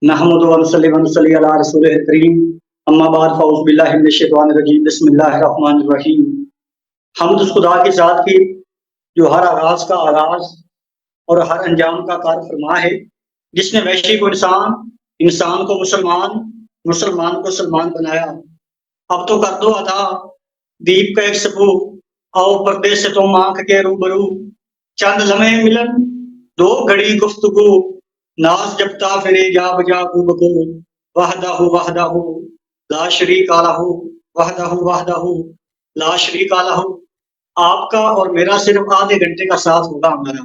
नहमदु व नसल्ली व नसल्ली अला रसूलिल करीम अम्मा बाद फ़ऊज़ु बिल्लाहि मिनश शैतानिर रजीम बिस्मिल्लाहिर रहमानिर रहीम। हम्द उस खुदा की ज़ात की जो हर आगाज़ का आगाज़ और हर अंजाम का कार फरमा है, जिसने वैश्य को इंसान, इंसान को मुसलमान, मुसलमान को सलमान बनाया। अब तो कर दो अता दीप का एक सबूत, आओ पर्दे से तुम आंख के रूबरू, चंद लम्हे मिलन दो घड़ी गुफ्तगू, नाज जपता फिरे जा बजा बको, वहदहु वहदहु ला शरीका लहू, वहदहु वहदहु ला शरीका लहू। आपका और मेरा सिर्फ आधे घंटे का साथ होगा हमारा।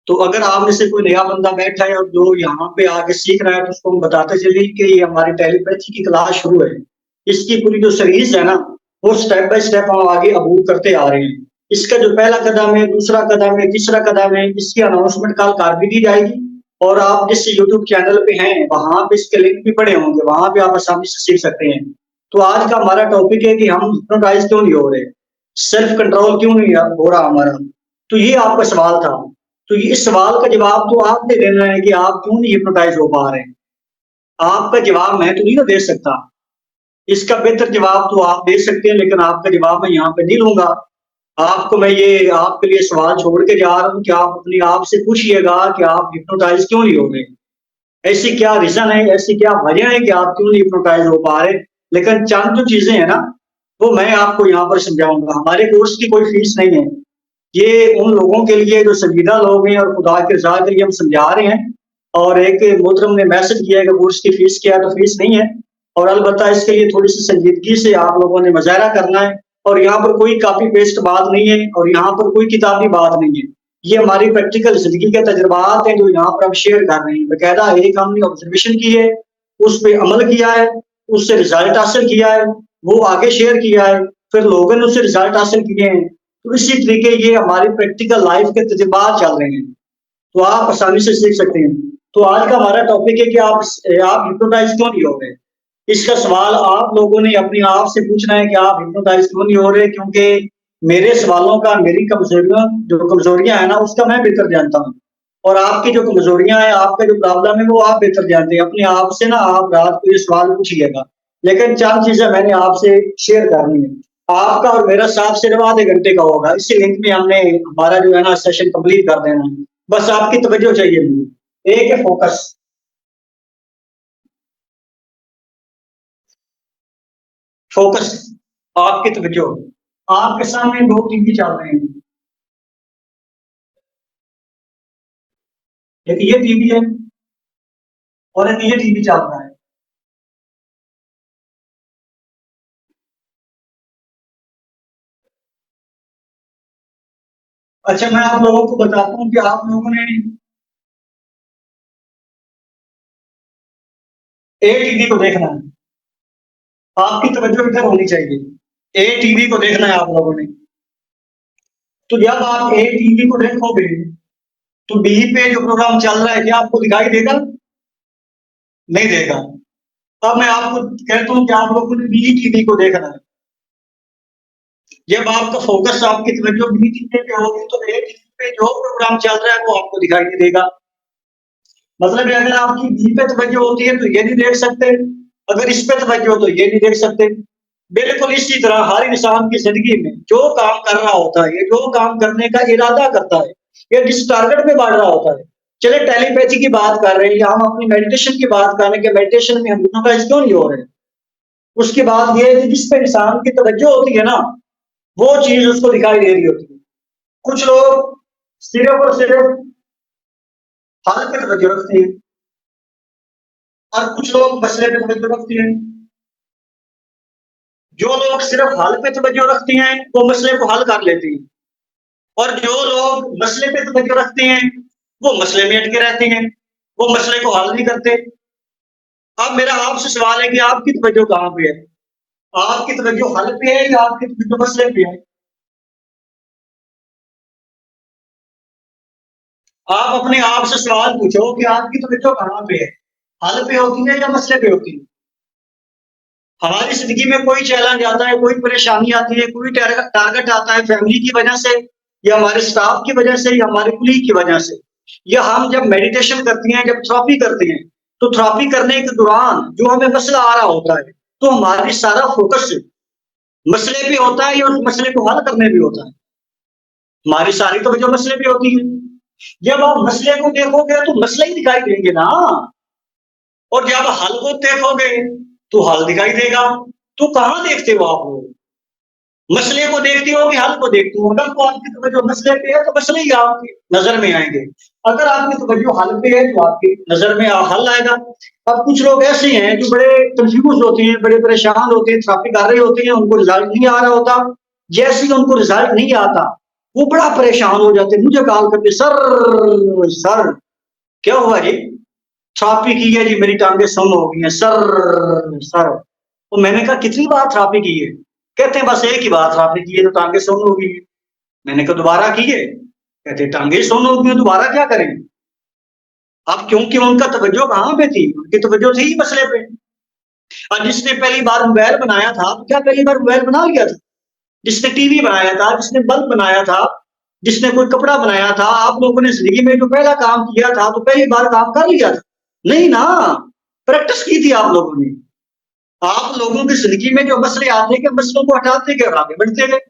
तो अगर आप में से कोई नया बंदा बैठा है और जो यहाँ पे आगे सीख रहा है, तो उसको हम बताते चलिए कि ये हमारी टेलीपैथी की क्लास शुरू है। इसकी पूरी जो सीरीज है ना, वो स्टेप बाय स्टेप हम आगे अबूर करते आ रहे हैं। इसका जो पहला कदम है, दूसरा कदम है, तीसरा कदम है, इसकी अनाउंसमेंट कल कर भी दी जाएगी। और आप जिस यूट्यूब चैनल पे हैं, वहां पे इसके लिंक भी पड़े होंगे, वहां पे आप आसानी से सीख सकते हैं। तो आज का हमारा टॉपिक है कि हम हिप्नोटाइज क्यों नहीं हो रहे, सेल्फ कंट्रोल क्यों नहीं हो रहा हमारा। तो ये आपका सवाल था। तो इस सवाल का जवाब तो आपने देना है कि आप क्यों नहीं हिप्नोटाइज हो पा रहे हैं। आपका जवाब मैं तो नहीं ना दे सकता, इसका बेहतर जवाब तो आप दे सकते हैं, लेकिन आपका जवाब मैं यहाँ पे नहीं लूंगा। आपको मैं ये आपके लिए सवाल छोड़ के जा रहा हूँ कि आप अपने आप से पूछिएगा कि आप हिप्नोटाइज क्यों नहीं हो रहे, ऐसी क्या रीजन है, ऐसी क्या वजह है कि आप क्यों नहीं हिप्नोटाइज हो पा रहे। लेकिन चंद जो चीजें हैं ना, वो मैं आपको यहाँ पर समझाऊंगा। हमारे कोर्स की कोई फीस नहीं है, ये उन लोगों के लिए जो संजीदा लोग हैं और खुदा के रजा के लिए हम समझा रहे हैं। और एक मोहतरम ने मैसेज किया है कि कोर्स की फीस क्या है, तो फीस नहीं है। और अलबत्ता इसके लिए थोड़ी सी संजीदगी से आप लोगों ने मुजाहरा करना है। और यहाँ पर कोई कॉपी पेस्ट बात नहीं है और यहाँ पर कोई किताबी बात नहीं है। ये हमारी प्रैक्टिकल जिंदगी के तजुर्बात हैं जो यहाँ पर हम शेयर कर रहे हैं। बाकायदा एक हमने ऑब्जर्वेशन की है, उस पर अमल किया है, उससे रिजल्ट हासिल किया है, वो आगे शेयर किया है, फिर लोगों ने उससे रिजल्ट हासिल किए हैं। तो इसी तरीके ये हमारी प्रैक्टिकल लाइफ के तजुर्बात चल रहे हैं, तो आप आसानी से सीख सकते हैं। तो आज का हमारा टॉपिक है कि आप हिप्नोटाइज क्यों नहीं हो रहे। इसका सवाल आप लोगों ने अपने आप से पूछना है कि आप हिप्नोटाइज क्यों नहीं हो रहे, क्योंकि मेरे सवालों का, मेरी कमजोरियां, जो कमजोरियां है ना, उसका मैं बेहतर जानता हूँ। और आपकी जो कमजोरियां हैं, आपका जो प्रॉब्लम है, वो आप बेहतर जानते हैं। अपने आप से ना आप रात को ये सवाल पूछिएगा। लेकिन चंद चीजें मैंने आपसे शेयर करनी है। आपका और मेरा साथ सिर्फ आधे घंटे का होगा। इसी लिंक में हमने हमारा जो है ना सेशन कंप्लीट कर देना है। बस आपकी तवज्जो चाहिए मुझे। एक है फोकस। फोकस, आपकी तवज्जो। आपके सामने दो टीवी चल रहे हैं, एक ये टीवी है और एक ये टीवी चल रहा है। अच्छा, मैं आप लोगों को बताता हूँ कि आप लोगों ने ए टीवी को देखना है। आपकी तवज्जो इधर होनी चाहिए। ए टीवी को देखना है आप लोगों ने। तो जब आप ए टीवी को देखोगे, तो बी पे जो प्रोग्राम चल रहा है, क्या आपको दिखाई देगा? नहीं देगा। अब मैं आपको कहता हूँ कि आप लोगों ने बी टीवी को देखना है। जब आपका फोकस, आपकी तवज्जो बी टीवी पे होगी, तो ए टीवी पे जो प्रोग्राम चल रहा है वो आपको दिखाई नहीं देगा। मतलब अगर आपकी बी पे तवज्जो होती है तो ये नहीं देख सकते, अगर इस पे तवज्जो हो तो ये नहीं देख सकते। बिल्कुल इसी तरह हर इंसान की जिंदगी में जो काम कर रहा होता है, ये जो काम करने का इरादा करता है, ये जिस टारगेट पे बढ़ रहा होता है। चले टेलीपैथी की बात कर रहे हैं या हम अपनी मेडिटेशन की बात कर रहे हैं कि मेडिटेशन में हम हिप्नोटाइज क्यों नहीं हो रहे। उसके बाद ये है कि जिस पे इंसान की तवज्जो होती है ना, वो चीज उसको दिखाई दे रही होती है। कुछ लोग सिर्फ और सिर्फ हाल पे तवज्जो रखते हैं और कुछ लोग मसले पे तवज्जो रखते हैं। जो लोग सिर्फ हल पे तवज्जो रखते हैं वो मसले को हल कर लेते हैं, और जो लोग मसले पे तवज्जो रखते हैं वो मसले में अटके रहते हैं, वो मसले को हल नहीं करते। अब मेरा आपसे सवाल है कि आपकी तवज्जो कहाँ पे है? आपकी तवज्जो हल पे है या आपकी तवज्जो मसले पे है? आप अपने आप से सवाल पूछो कि आपकी तवज्जो कहाँ पे है, हल पे होती है या मसले पे होती है? हमारी जिंदगी में कोई चैलेंज आता है, कोई परेशानी आती है, कोई टारगेट आता है फैमिली की वजह से या हमारे स्टाफ की वजह से या हमारे कुलीग की वजह से, या हम जब मेडिटेशन करते हैं, जब थेरेपी करते हैं, तो थेरेपी करने के दौरान जो हमें मसला आ रहा होता है, तो हमारी सारा फोकस मसले पे होता है या उस मसले को हल करने भी होता है। हमारी सारी तो जो मसले पे होती है। जब आप मसले को देखोगे तो मसले ही दिखाई देंगे ना, और जब हल को देखोगे तो हल दिखाई देगा। तो कहाँ देखते हो आप लोग? मसले को देखते हो कि हल को देखते हो? अगर तो आपकी तवज्जो मसले पे है तो मसले ही आपकी नजर में आएंगे। अगर आपकी तवज्जो हल पे है तो आपकी नजर में हल आएगा। अब कुछ लोग ऐसे हैं जो बड़े कंफ्यूज होते हैं, बड़े परेशान होते हैं, ट्रैफिक कर रहे होते हैं, उनको रिजल्ट नहीं आ रहा होता। जैसे ही उनको रिजल्ट नहीं आता, वो बड़ा परेशान हो जाते हैं, मुझे कॉल करके, सर सर क्या हुआ जी? थेरेपी की है जी, मेरी टांगे सुन्न हो गई हैं सर सर। तो मैंने कहा कितनी बार थेरेपी की है? कहते हैं बस एक ही बार थेरेपी की है तो टांगे सुन्न हो गई है। मैंने कहा दोबारा की है? कहते हैं टांगे सुन्न हो गई हैं, दोबारा क्या करें? अब क्योंकि उनका तवज्जो कहाँ पे थी? उनकी तवज्जो थी ही मसले पे। और जिसने पहली बार मोबाइल बनाया था, तो क्या पहली बार मोबाइल बना लिया था? जिसने टीवी बनाया था, जिसने बल्ब बनाया था, जिसने कोई कपड़ा बनाया था, आप लोगों ने जिंदगी में जो पहला काम किया था, तो पहली बार काम कर लिया था? नहीं ना, प्रैक्टिस की थी आप लोगों ने। आप लोगों की जिंदगी में जो मसले आते गए, मसलों को हटाते गए और आगे बढ़ते गए।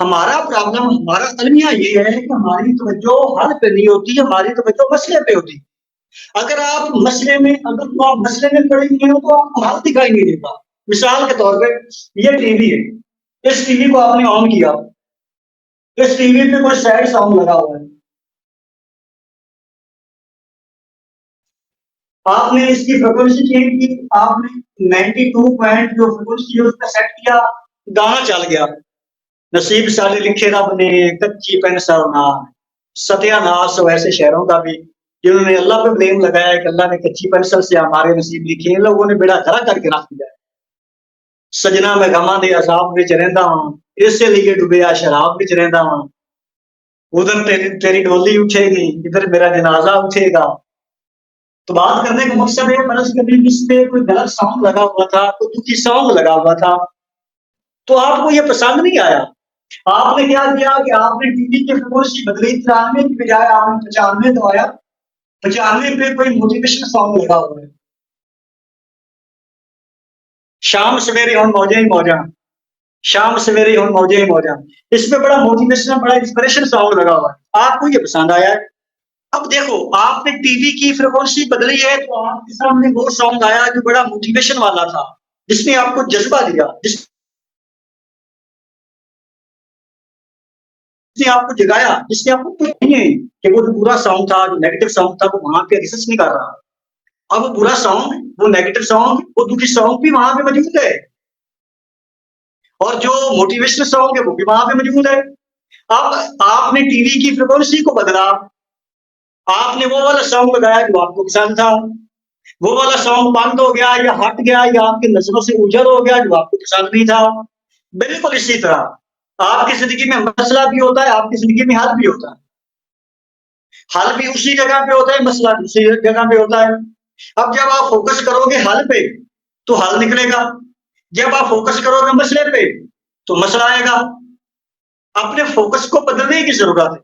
हमारा प्रॉब्लम, हमारा अलमिया ये है कि हमारी तवज्जो हल पे नहीं होती, हमारी तवज्जो मसले पे होती। अगर आप मसले में, अगर तो आप मसले में पड़े हुए हो तो आपको हल दिखाई नहीं देता। मिसाल के तौर पे ये टीवी है, इस टीवी को आपने ऑन किया, इस टीवी पे कोई सैड सॉन्ग लगा हुआ है, आपने इसकी फ्रिक्वेंसी चेंज की, आपने 92 पॉइंट जो फ्रिक्वेंसी है उसका सेट किया, गाना चल गया, नसीब साले लिखे रब ने कच्ची पेंसिल ना। सत्यानाश हो ऐसे शहरों का भी जिन्होंने अल्लाह पे ब्लेम लगाया कि अल्लाह ने कच्ची पेंसिल से हमारे नसीब लिखे, इन लोगों ने बेड़ा खड़ा करके रख दिया। सजना मैं गमा दे असाब विच रहिंदा हां, इसे लिए डुबिया शराब विच रहिंदा हां। उधर तेरी तेरी डोली उठेगी, इधर मेरा जनाजा उठेगा। तो बात करने का मकसद है, फर्ज कभी जिस पे कोई गलत सॉन्ग लगा हुआ था, कोई दुखी सॉन्ग लगा हुआ था, तो आपको ये पसंद नहीं आया। आपने क्या किया कि आपने टीवी की फ्रिक्वेंसी बदली, 93 की बजाय आपने 95 दबाया। 95 पे कोई मोटिवेशन सॉन्ग लगा हुआ है, शाम सवेरे हुण मौजां ही मौजां, शाम सवेरे हुण मौजां ही मौजां। इसमें बड़ा मोटिवेशनल, बड़ा इंस्पिरेशन सॉन्ग लगा हुआ है, आपको ये पसंद आया है। अब देखो, आपने टीवी की फ्रिक्वेंसी बदली है तो आपके सामने वो सॉन्ग आया जो बड़ा मोटिवेशन वाला था, जिसने आपको जज्बा दिया, जिसने आपको जगाया, जिसने आपको कुछ नहीं है कि वो जो बुरा सॉन्ग था, जो नेगेटिव सॉन्ग था, वो वहां पे रिसर्च नहीं कर रहा। अब वो बुरा सॉन्ग, वो नेगेटिव सॉन्ग, वो दुखी सॉन्ग भी वहां पे मौजूद है, और जो मोटिवेशनल सॉन्ग है वो भी वहां पे मौजूद है। अब आपने टीवी की फ्रिक्वेंसी को बदला, आपने वो वाला सॉन्ग लगाया जो आपको पसंद था, वो वाला सॉन्ग बंद हो गया या हट गया या आपकी नजरों से उजल हो गया जो आपको पसंद नहीं था। बिल्कुल इसी तरह आपकी जिंदगी में मसला भी होता है, आपकी जिंदगी में हल भी होता है। हल भी उसी जगह पे होता है, मसला भी उसी जगह पे होता है। अब जब आप फोकस करोगे हल पे तो हल निकलेगा, जब आप फोकस करोगे मसले पे तो मसला आएगा। अपने फोकस को बदलने की जरूरत है।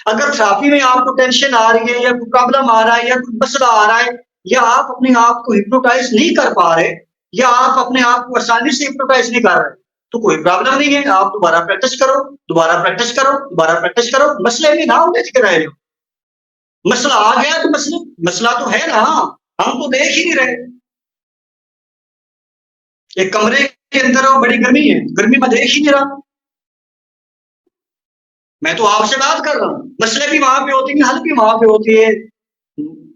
अगर थेरेपी में आपको टेंशन आ रही है या कोई प्रॉब्लम आ रहा है या कोई मसला आ रहा है, या आप अपने आप को हिप्नोटाइज नहीं कर पा रहे, या आप अपने आप को आसानी से हिप्नोटाइज नहीं कर रहे, तो कोई प्रॉब्लम नहीं है। आप दोबारा प्रैक्टिस करो, दोबारा प्रैक्टिस करो, दोबारा प्रैक्टिस करो, मसले में ना उलझ के रह रहे हो। मसला आ गया तो मसला तो है ना, हम तो देख ही नहीं रहे। एक कमरे के अंदर हो, बड़ी गर्मी है, गर्मी में देख ही नहीं रहा। मैं तो आपसे बात कर रहा हूँ, मसले भी वहां पे होते हैं, हल भी वहां पे होती है।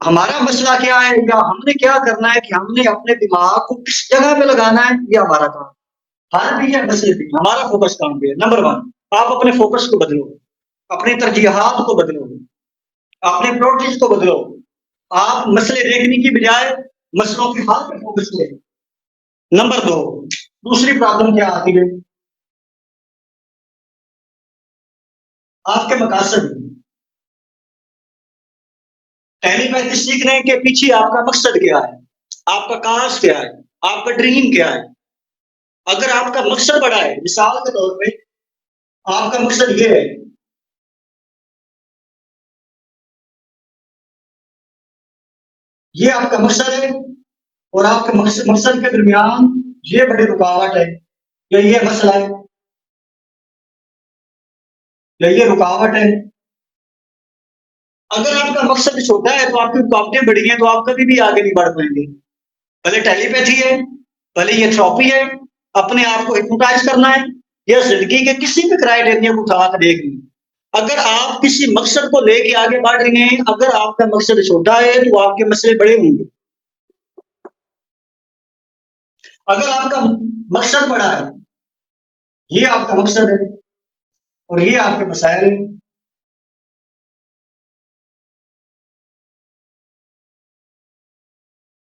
हमारा मसला क्या है, या हमने क्या करना है कि हमने अपने दिमाग को किस जगह पे लगाना है, ये हमारा काम। हल भी है, मसले भी, हमारा फोकस काम पे है। नंबर वन, आप अपने फोकस को बदलो, अपनी तरजीहात को बदलो, अपने प्रायोरिटीज को बदलो। आप मसले देखने की बजाय मसलों के हल पे फोकस करें। नंबर दो, दूसरी प्रॉब्लम क्या आती है, आपके मकासद। टेलीपैथी सीखने के पीछे आपका मकसद क्या है, आपका काज क्या है, आपका ड्रीम क्या है। अगर आपका मकसद बड़ा है, मिसाल के तौर पे आपका मकसद ये है, ये आपका मकसद है और आपके मकसद के दरमियान ये बड़ी रुकावट है, या ये मसला है, या ये रुकावट है। अगर आपका मकसद छोटा है तो आपकी रुकावटें बड़ी हैं, तो आप कभी भी आगे नहीं बढ़ पाएंगे। भले टेलीपैथी है, भले ये थेरेपी है, अपने आप को हिप्नोटाइज करना है, या जिंदगी के किसी भी क्राइटेरिया को उठा कर देख लें। अगर आप किसी मकसद को लेके आगे बढ़ रहे हैं, अगर आपका मकसद छोटा है तो आपके मसले बड़े होंगे। अगर आपका मकसद बड़ा है, ये आपका मकसद है और ये आपके मसाइल हैं,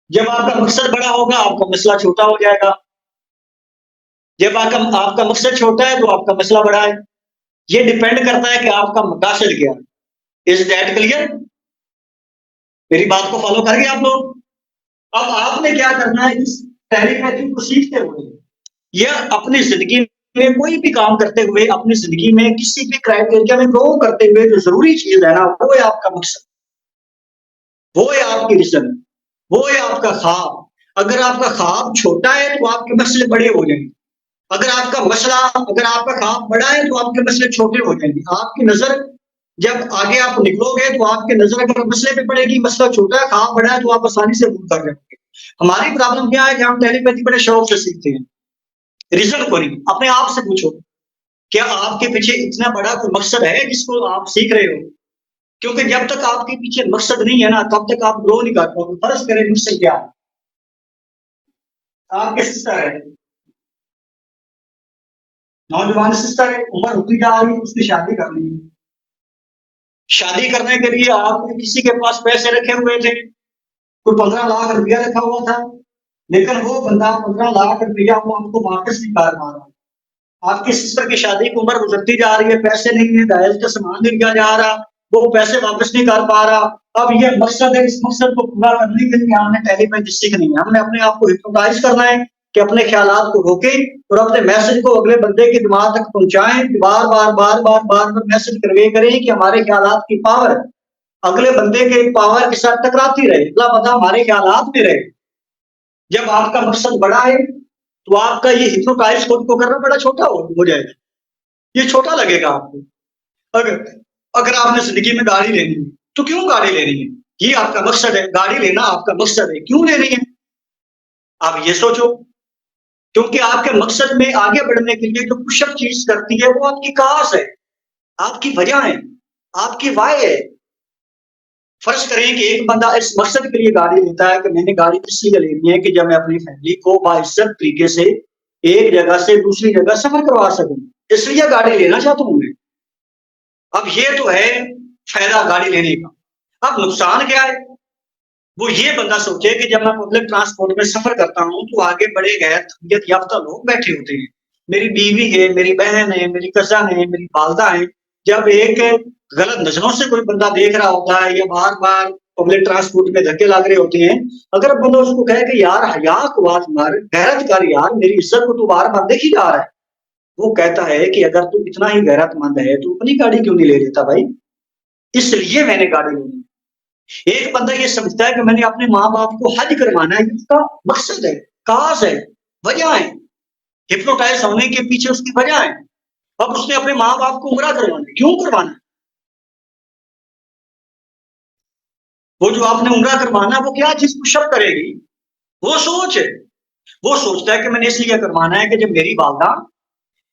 जब आपका मकसद बड़ा होगा आपका मसला छोटा हो जाएगा। जब आपका मकसद छोटा है तो आपका मसला बड़ा है। ये डिपेंड करता है कि आपका मकासद क्या है। Is that clear? मेरी बात को फॉलो करेंगे आप लोग? अब आपने क्या करना है, इस टेलीपैथी को सीखते हुए या अपनी जिंदगी में कोई भी काम करते हुए, अपनी जिंदगी में किसी भी क्राइटेरिया में ग्रो करते हुए, जो जरूरी चीज है ना, वो है आपका मकसद, वो है आपकी विजन, वो है आपका ख्वाब। अगर आपका ख्वाब छोटा है तो आपके मसले बड़े हो जाएंगे। अगर आपका ख्वाब बड़ा है तो आपके मसले छोटे हो जाएंगे। आपकी नजर जब आगे आप निकलोगे तो आपकी नजर अगर मसले पे पड़ेगी, मसला छोटा है, ख्वाब बड़ा है, तो आप आसानी से मूव कर जाएंगे। हमारी प्रॉब्लम क्या है कि हम टेलीपैथी बड़े शौक से सीखते हैं, रिजल्ट को नहीं। अपने आप से पूछो, क्या आपके पीछे इतना बड़ा कोई मकसद है जिसको आप सीख रहे हो? क्योंकि जब तक आपके पीछे मकसद नहीं है ना, तब तक आप ग्रो नहीं कर पाओगे। फर्ज करें मुझसे क्या आपके सिस्टर है, नौजवान सिस्टर है, उम्र होती जा रही है, उसकी शादी करनी है। शादी करने के लिए आपने किसी के पास पैसे रखे हुए थे, कोई 15 लाख रुपया रखा हुआ था, लेकिन वो बंदा 15 लाख रुपया वो आपको वापस नहीं कर पा रहा। आपकी सिस्टर की शादी की उम्र गुजरती जा रही है, पैसे नहीं है, दहेज का सामान नहीं लिया जा रहा, वो पैसे वापस नहीं कर पा रहा। अब ये मकसद है, इस मकसद को पूरा करने के लिए हमने टेलीपैथी सीखनी है। हमने अपने आप को हिप्नोटाइज करना है कि अपने ख्यालात को रोके और अपने मैसेज को अगले बंदे के दिमाग तक पहुंचाएं। बार बार बार बार बार बार मैसेज कन्वे करें कि हमारे ख्यालात की पावर अगले बंदे के पावर के साथ टकराती रहे, अगला बंदा हमारे ख्यालात में रहे। जब आपका मकसद बड़ा है तो आपका ये हिप्नोटाइज खुद को करना बड़ा छोटा हो जाएगा, ये छोटा लगेगा आपको। अगर अगर आपने जिंदगी में गाड़ी लेनी है तो क्यों गाड़ी लेनी है? ये आपका मकसद है, गाड़ी लेना आपका मकसद है, क्यों लेनी है? आप ये सोचो। क्योंकि आपके मकसद में आगे बढ़ने के लिए जो पुशअप चीज करती है वो आपकी काज है, आपकी वजह है, आपकी वाय है। फर्ज करें कि एक बंदा इस मकसद के लिए गाड़ी लेता है कि मैंने गाड़ी इसलिए लेनी है कि जब मैं अपनी फैमिली को बाइज्जत तरीके से एक जगह से दूसरी जगह सफर करवा सकूं, इसलिए गाड़ी लेना चाहता हूं मैं। अब ये तो है फायदा गाड़ी लेने का। अब नुकसान क्या है? वो ये बंदा सोचे कि जब मैं पब्लिक ट्रांसपोर्ट में सफर करता हूँ तो आगे बड़े गैर तरबियत याफ्ता लोग बैठे होते हैं, मेरी बीवी है, मेरी बहन है, मेरी कजन है, मेरी वालदा है। जब एक गलत नजरों से कोई बंदा देख रहा होता है या बार बार पब्लिक ट्रांसपोर्ट में धक्के लग रहे होते हैं, अगर बंदा उसको कहे कि यार हया को बात मार, गैरत कर यार, मेरी इज्जत को तू बार बार देखी जा रहा है, वो कहता है कि अगर तू इतना ही गैरतमंद है तो अपनी गाड़ी क्यों नहीं ले लेता भाई? इसलिए मैंने गाड़ी ली। एक बंदा ये समझता है कि मैंने अपने माँ बाप को हज करवाना है, उसका मकसद है, काज है, वजह है, हिप्नोटाइज होने के पीछे उसकी वजह है। अब उसने अपने माँ बाप को उम्रा करवाना है, क्यों करवाना है? वो जो आपने उम्रा करवाना, वो क्या चीज पुशअप करेगी? वो सोच है। वो सोचता है कि मैंने इसलिए करवाना है कि जब मेरी वालदा,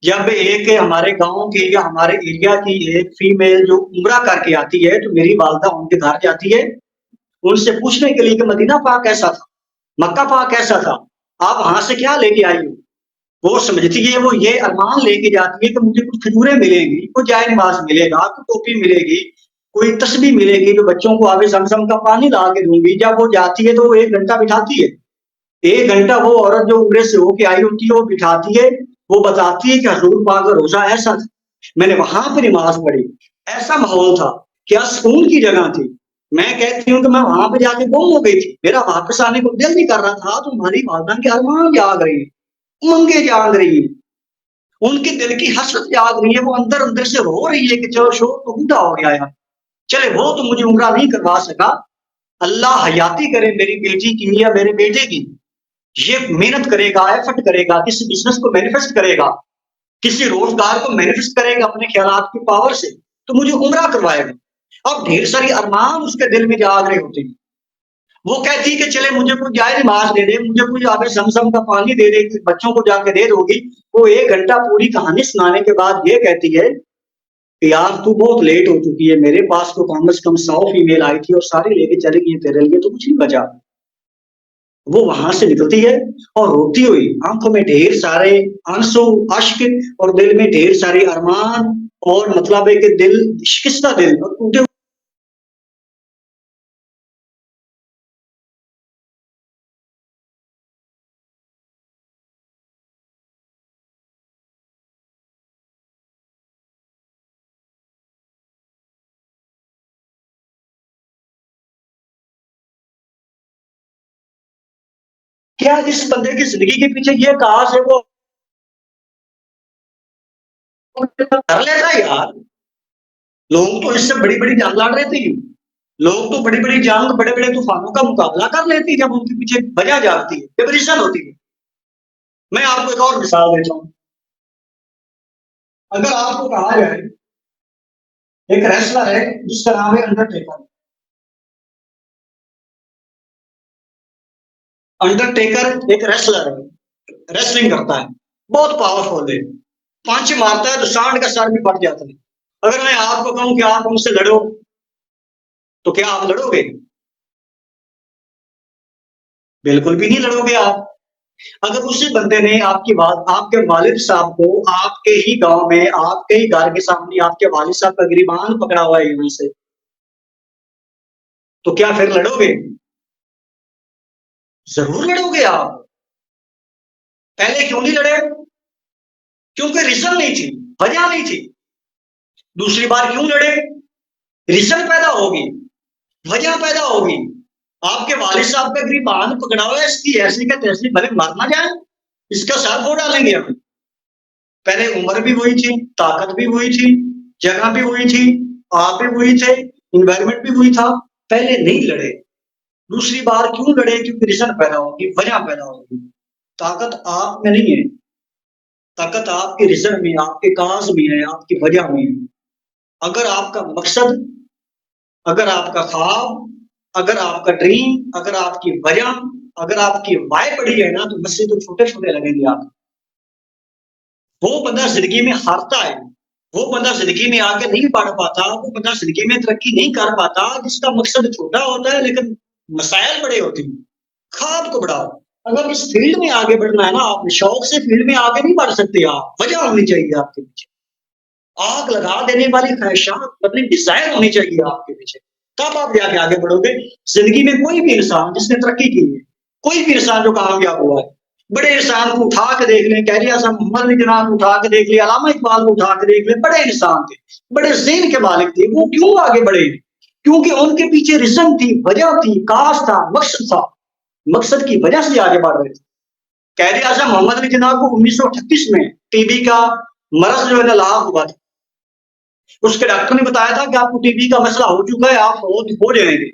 जब एक हमारे गांव की या हमारे एरिया की एक फीमेल जो उम्रा करके आती है तो मेरी वालदा उनके घर जाती है, उनसे पूछने के लिए कि मदीना पाक कैसा था, मक्का पाक कैसा था, आप वहां से क्या लेके आई हो? वो समझती है, वो ये अरमान लेके जाती है कि मुझे कुछ खजूरें मिलेंगी, कोई जाय नमाज मिलेगा, कोई टोपी मिलेगी, कोई तस्बीह मिलेगी, जो बच्चों को आगे जमजम का पानी ला के दूंगी। जब वो जाती है तो वो 1 घंटा बिठाती है, 1 घंटा वो औरत जो उम्रे से होके आई होती है वो बिठाती है, वो बताती है कि हजूर पाक का रोजा ऐसा था, मैंने वहां पर नमाज पढ़ी, ऐसा माहौल था, क्या सुकून की जगह थी। मैं कहती हूँ कि मैं वहां पे जाके गुम हो गई थी, मेरा वापस आने को दिल नहीं कर रहा था, तो हमारी वालदा के अरमान जाग रही है, उमंगे जाग रही है, उनके दिल की हसरत जाग रही है, वो अंदर अंदर से रो रही है कि चलो शोर तो बूढ़ा हो गया यार, चले वो तो मुझे उम्रा नहीं करवा सका, अल्लाह हयाती करे मेरी बेटी की या मेरे बेटे की, ये मेहनत करेगा, एफर्ट करेगा, किसी बिजनेस को मैनिफेस्ट करेगा, किसी रोजगार को मैनिफेस्ट करेगा अपने ख्यालात की पावर से, तो मुझे उम्रा करवाएगा। अब ढेर सारी अरमान उसके दिल में जाग रहे होते हैं। वो कहती कि चले मुझे कोई जाए नमाज दे दे, मुझे कोई आगे समसम का पानी दे दे, बच्चों को जाके दे दोगी। वो 1 घंटा पूरी कहानी सुनाने के बाद ये कहती है कि यार तू बहुत लेट हो चुकी है, मेरे पास तो कम से कम 100 फीमेल आई थी और सारी लेके चली गई, तेरे लिए तो कुछ नहीं बचा। वो वहां से निकलती है और रोती हुई, आंखों में ढेर सारे आंसू, अश्क और दिल में ढेर सारे अरमान, और मतलब है कि दिल शिकस्ता दिल और टूटे। क्या इस बंदे की जिंदगी के पीछे ये काश है वो कर लेता है यार। लोग तो इससे बड़ी बड़ी जंग लड़ रहे थे, लोग तो बड़ी बड़ी जंग, बड़े बड़े तूफानों का मुकाबला कर लेते हैं जब उनके पीछे वजह जागती है, जब रिजन होती है। मैं आपको एक और मिसाल देता हूँ। अगर आपको कहा जाए एक रेसलर है जिसका नाम है अंडरटेकर। अंडरटेकर एक रेसलर है, रेसलिंग करता है, बहुत पावरफुल है, पंच मारता है तो सांड का सर भी फट जाता है। अगर मैं आपको कहूं कि आप उनसे लड़ो, तो क्या आप लड़ोगे? बिल्कुल भी नहीं लड़ोगे आप। अगर उसी बंदे ने आपकी बात, आपके वालिद साहब को आपके ही गांव में, आपके ही घर के सामने आपके वालिद साहब का गिरबान पकड़ा हुआ है यहां से, तो क्या फिर लड़ोगे? जरूर लड़ोगे आप। पहले क्यों नहीं लड़े? क्योंकि रीजन नहीं थी, वजह नहीं थी। दूसरी बार क्यों लड़े? रीजन पैदा होगी, वजह पैदा होगी। आपके वालिद साहब का गिरबान पकड़ा हुआ है, इसकी ऐसी का तैसी भले मर ना जाए, इसका सर फोड़ डालेंगे हम। पहले उम्र भी वही थी, ताकत भी वही थी, जगह भी वही थी, आप भी वही थे, इन्वायरमेंट भी वही था, पहले नहीं लड़े। दूसरी बार क्यों लड़े? क्योंकि रीजन पैदा होगी, वजह पैदा होगी। ताकत आप में नहीं है, ताकत आपके रीजन में, आपके काज में है, आपकी वजह में है। अगर आपका मकसद, अगर आपका ख्वाब, अगर आपका ड्रीम, अगर आपकी वजह, अगर आपकी वाय बड़ी है ना, तो बच्चे तो छोटे छोटे लगेंगे आप। वो बंदा जिंदगी में हारता है, वो बंदा जिंदगी में आगे नहीं बढ़ पाता, वो बंदा जिंदगी में तरक्की नहीं कर पाता जिसका मकसद छोटा होता है लेकिन मसाइल बड़े होते हैं। ख्वाब को बढ़ाओ। अगर इस फील्ड में आगे बढ़ना है ना, आप शौक से फील्ड में आगे नहीं बढ़ सकते। आप वजह होनी चाहिए आपके पीछे, आग लगा देने वाली ख्वाहिशात, मतलब डिजायर होनी चाहिए आपके पीछे, तब आप जाके आगे बढ़ोगे। जिंदगी में कोई भी इंसान जिसने तरक्की की है, कोई भी इंसान जो कामयाब हुआ है, बड़े इंसान को उठा के देख लें, कैरी आजम मोहम्मद अली जिन्ना को उठा के देख लिया, अलामा इकबाल को उठा के देख लें, बड़े इंसान थे, बड़े ज़हन के मालिक थे। वो क्यों आगे बढ़े? क्योंकि उनके पीछे रीजन थी, वजह थी, काश था, मकसद था। मकसद की वजह से आगे बढ़ रहे थे। कैरी आजम मोहम्मद अली जिन्ना को 1938 में टीबी का मरज जो है लाभ हुआ था। उसके डॉक्टर ने बताया था कि आपको टीबी का मसला हो चुका है, आप हो जाएंगे,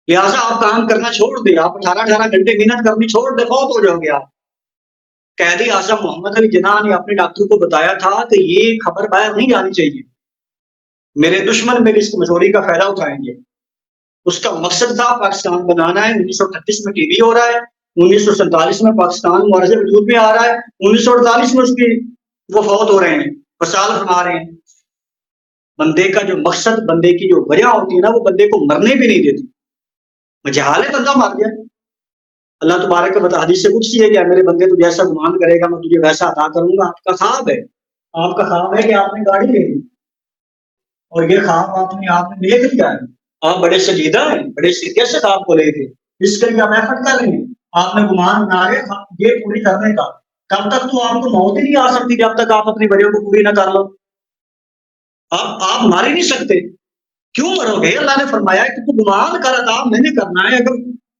लिहाजा आप काम करना छोड़ दें, आप 18-18 घंटे मेहनत करनी छोड़ दे, फौत हो जाओगे आप। कैदी आजम मोहम्मद अली जिन्ना ने अपने डॉक्टर को बताया था कि ये खबर बाहर नहीं जानी चाहिए, मेरे दुश्मन मेरी इस कमजोरी का फायदा उठाएंगे। उसका मकसद था पाकिस्तान बनाना है। 1938 में टीबी हो रहा है, 1947 में पाकिस्तान मुआरजे वजूद में आ रहा है, 1948 में उसकी वो फौत हो रहे हैं, वसाल फरमा रहे हैं। बंदे का जो मकसद, बंदे की जो वजह होती है ना, वो बंदे को मरने भी नहीं देती। मजाल है बंदा मर गया, अल्लाह तबारक व तआला हदीस से कुछ है कि मेरे बंदे तू जैसा गुमान करेगा मैं तुझे वैसा अता करूंगा। आपका ख्वाब है, आपका ख्वाब है कि आपने गाड़ी लेनी, और ये ख्वाब आपने देख लिया है, आप बड़े संजीदा हैं, बड़े सीरियस है ख्वाब को लेके, इसके लिए आप एफर्ट कर रहे हैं, आपने गुमान बना रहे ये पूरी करने का। तब तक तो आपको मौत ही नहीं आ सकती जब तक आप अपनी वजह को पूरी ना कर लो। आप मार ही नहीं सकते, क्यों मरोगे? अल्लाह ने फरमाया कि तू गुमान कर, था मैंने करना है।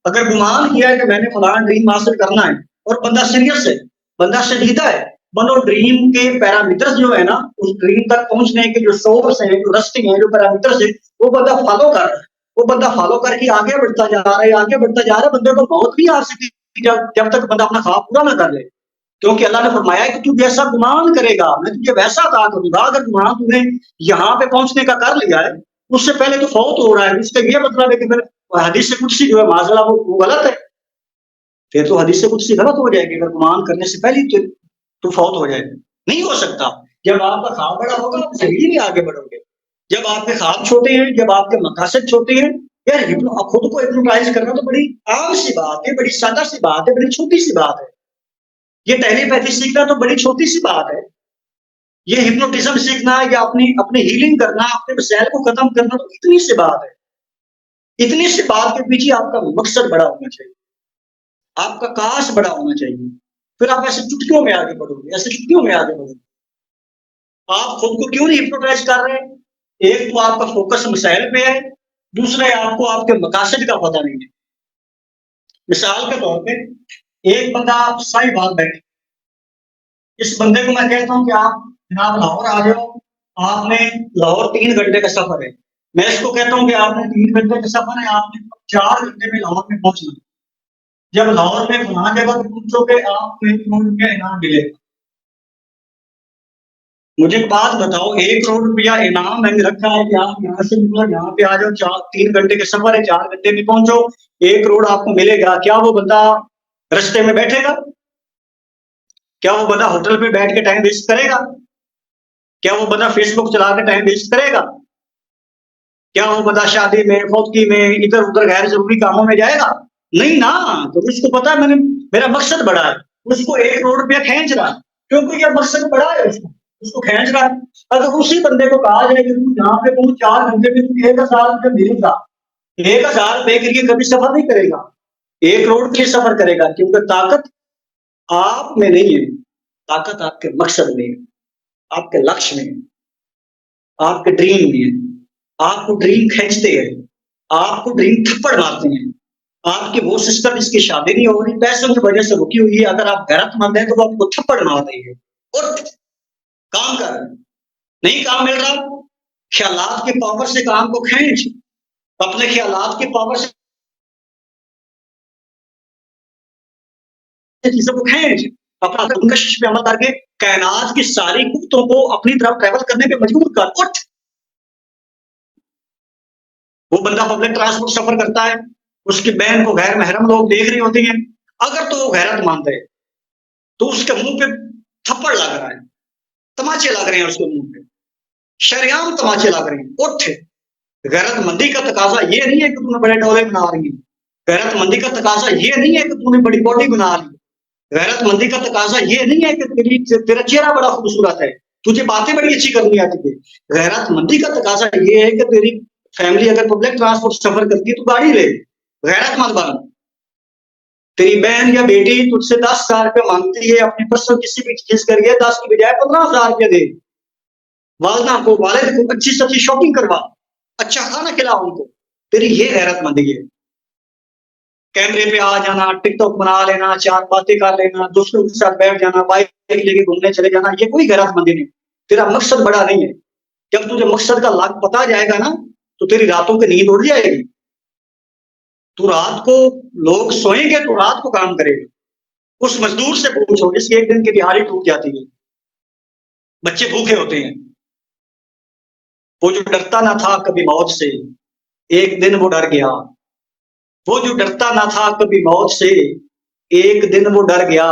अगर गुमान किया है कि मैंने फलाना ड्रीम हासिल करना है, और बंदा सीरियस है, बंदा संजीदा है, बनो ड्रीम के पैरामीटर्स जो है ना, उस ड्रीम तक पहुंचने के जो सोर्स हैं, जो रस्ते हैं, जो पैरामीटर्स है, वो बंदा फॉलो कर रहा है, वो बंदा फॉलो करके आगे बढ़ता जा रहा है, आगे बढ़ता जा रहा है, बंदे को मौत भी आ सकती है जब तक बंदा अपना ख्वाब पूरा ना कर ले। क्योंकि अल्लाह ने फरमाया कि तू जैसा गुमान करेगा मैं तुझे वैसा अता करूंगा। अगर गुमान तूने यहाँ पे पहुंचने का कर लिया है, उससे पहले तो फौत हो रहा है, इसका ये मतलब है कि फिर हदीस कुदसी जो है माज़अल्लाह वो गलत है। फिर तो हदीस कुदसी गलत हो जाएगी अगर गुमान करने से पहले तो फौत हो जाए। नहीं हो सकता। जब आपका ख्वाब बड़ा होगा आप जिंदगी में आगे बढ़ोगे। जब आपके ख्वाब छोटे हैं, जब आपके मकासद छोटे हैं, यार खुद को हिप्नोटाइज करना तो बड़ी आम सी बात है, बड़ी सादा सी बात है, बड़ी छोटी सी बात है। ये टेलीपैथी सीखना तो बड़ी छोटी सी बात है। ये हिप्नोटिज्म सीखना या अपनी हीलिंग करना, अपने मसैल को खत्म करना तो इतनी सी बात है। इतनी सी बात के पीछे आपका मकसद बड़ा होना चाहिए, आपका काश बड़ा होना चाहिए। फिर आप ऐसे चुटकियों में आगे बढ़ोगे, ऐसे चुटकियों में आगे बढ़ोगे। आप खुद को क्यों नहीं हिप्नोटाइज कर रहे? एक तो आपका फोकस मसैल पे है, दूसरा है आपको आपके मकासद का पता नहीं है। मिसाल के तौर पे एक बंदा आप साई बाग बैठे, इस बंदे को मैं कहता हूँ कि आप जनाब लाहौर आ जाओ, आपने लाहौर 3 घंटे का सफर है। मैं इसको कहता हूँ कि आपने 3 घंटे का सफर है, आपने 4 घंटे में लाहौर में पहुंचना। जब लाहौर में फलां जगह पे पहुंचोगे आपको 1 करोड़ रुपया इनाम मिलेगा। मुझे एक बात बताओ, 1 करोड़ रुपया इनाम मैंने रखा है कि आप यहाँ से निकलो, यहाँ पे आ जाओ, 3 घंटे के सफर है, 4 घंटे में पहुंचो, 1 करोड़ आपको मिलेगा। क्या वो बंदा रस्ते में बैठेगा? क्या वो बंदा होटल पे बैठ के टाइम वेस्ट करेगा? क्या वो बंदा फेसबुक चला के टाइम वेस्ट करेगा? क्या वो बंदा शादी में, फौतगी में, इधर उधर गैर जरूरी कामों में जाएगा? नहीं ना। तो उसको पता है मेरा मकसद बड़ा है, उसको 1 करोड़ रुपया खींच रहा है, क्योंकि ये मकसद बड़ा है, उसको खींच रहा है। अगर उसी बंदे को कहा जाए कि तू यहाँ पे पहुंच 4 घंटे में तुझे 1,000 रुपये मिलेगा, 1,000 रुपये के लिए कभी सफर नहीं करेगा, 1 करोड़ के लिए सफर करेगा। क्योंकि ताकत आप में नहीं है, ताकत आपके मकसद में है, आपके लक्ष्य में है, आपके ड्रीम में है। आपको ड्रीम खींचते हैं, आपको ड्रीम थप्पड़ मारते हैं। आपकी वो सिस्टर जिसकी शादी नहीं हो रही, पैसों की वजह से रुकी हुई है, अगर आप गैरतमंद हैं तो वो आपको थप्पड़ मार देंगे। उठ, काम कर। नहीं काम मिल रहा, ख्यालात की पावर से काम को खींच, अपने ख्यालात की पावर से चीजों को खींच, अपना कशिश पे अमल करके कायनात की सारी कुत्तों को अपनी तरफ ट्रैवल करने पे मजबूर कर। उठ। वो बंदा पब्लिक ट्रांसपोर्ट सफर करता है, उसकी बहन को गैर महरम लोग देख रही होती हैं, अगर तो वो गैरतमंद है तो उसके मुंह पे थप्पड़ लग रहा है, तमाचे लग रहे हैं उसके मुंह पे, शरेआम तमाचे लग रहे हैं। उठ। गैरतमंदी का तकाजा ये नहीं है कि तूने बड़े डोले बना रही है, गैरतमंदी का तकाजा ये नहीं है कि तूने बड़ी बॉडी बना ली, गैरतमंदी का तकाजा ये नहीं है कि तेरा चेहरा बड़ा खूबसूरत है, तुझे बातें बड़ी अच्छी करनी आती है। गैरतमंदी का तकाजा ये है कि तेरी फैमिली अगर पब्लिक ट्रांसपोर्ट सफर करती है तो गाड़ी ले, गैरतमंद बन। तेरी बहन या बेटी तुझसे 10,000 रुपये मांगती है अपनी पर्सनल किसी भी चीज करिए, 10 की बजाय 15,000 रुपये दे। वालदा को, वालिद को अच्छी से अच्छी शॉपिंग करवा, अच्छा खाना खिला उनको। तेरी ये गैरतमंदी है। कैमरे पे आ जाना, टिकटॉक बना लेना, 4 बातें कर लेना, दोस्तों के साथ बैठ जाना, बाइक लेके घूमने चले जाना, ये कोई गैरतमंदी नहीं। तेरा मकसद बड़ा नहीं है। जब तुझे मकसद का लाभ पता जाएगा ना तो तेरी रातों की नींद उड़ जाएगी। तू रात को, लोग सोएंगे तो रात को काम करेगा। उस मजदूर से पूछो जिसकी एक दिन की दिहाड़ी टूट जाती है, बच्चे भूखे होते हैं, वो जो डरता ना था कभी मौत से, एक दिन वो डर गया। वो जो डरता ना था कभी मौत से, एक दिन वो डर गया,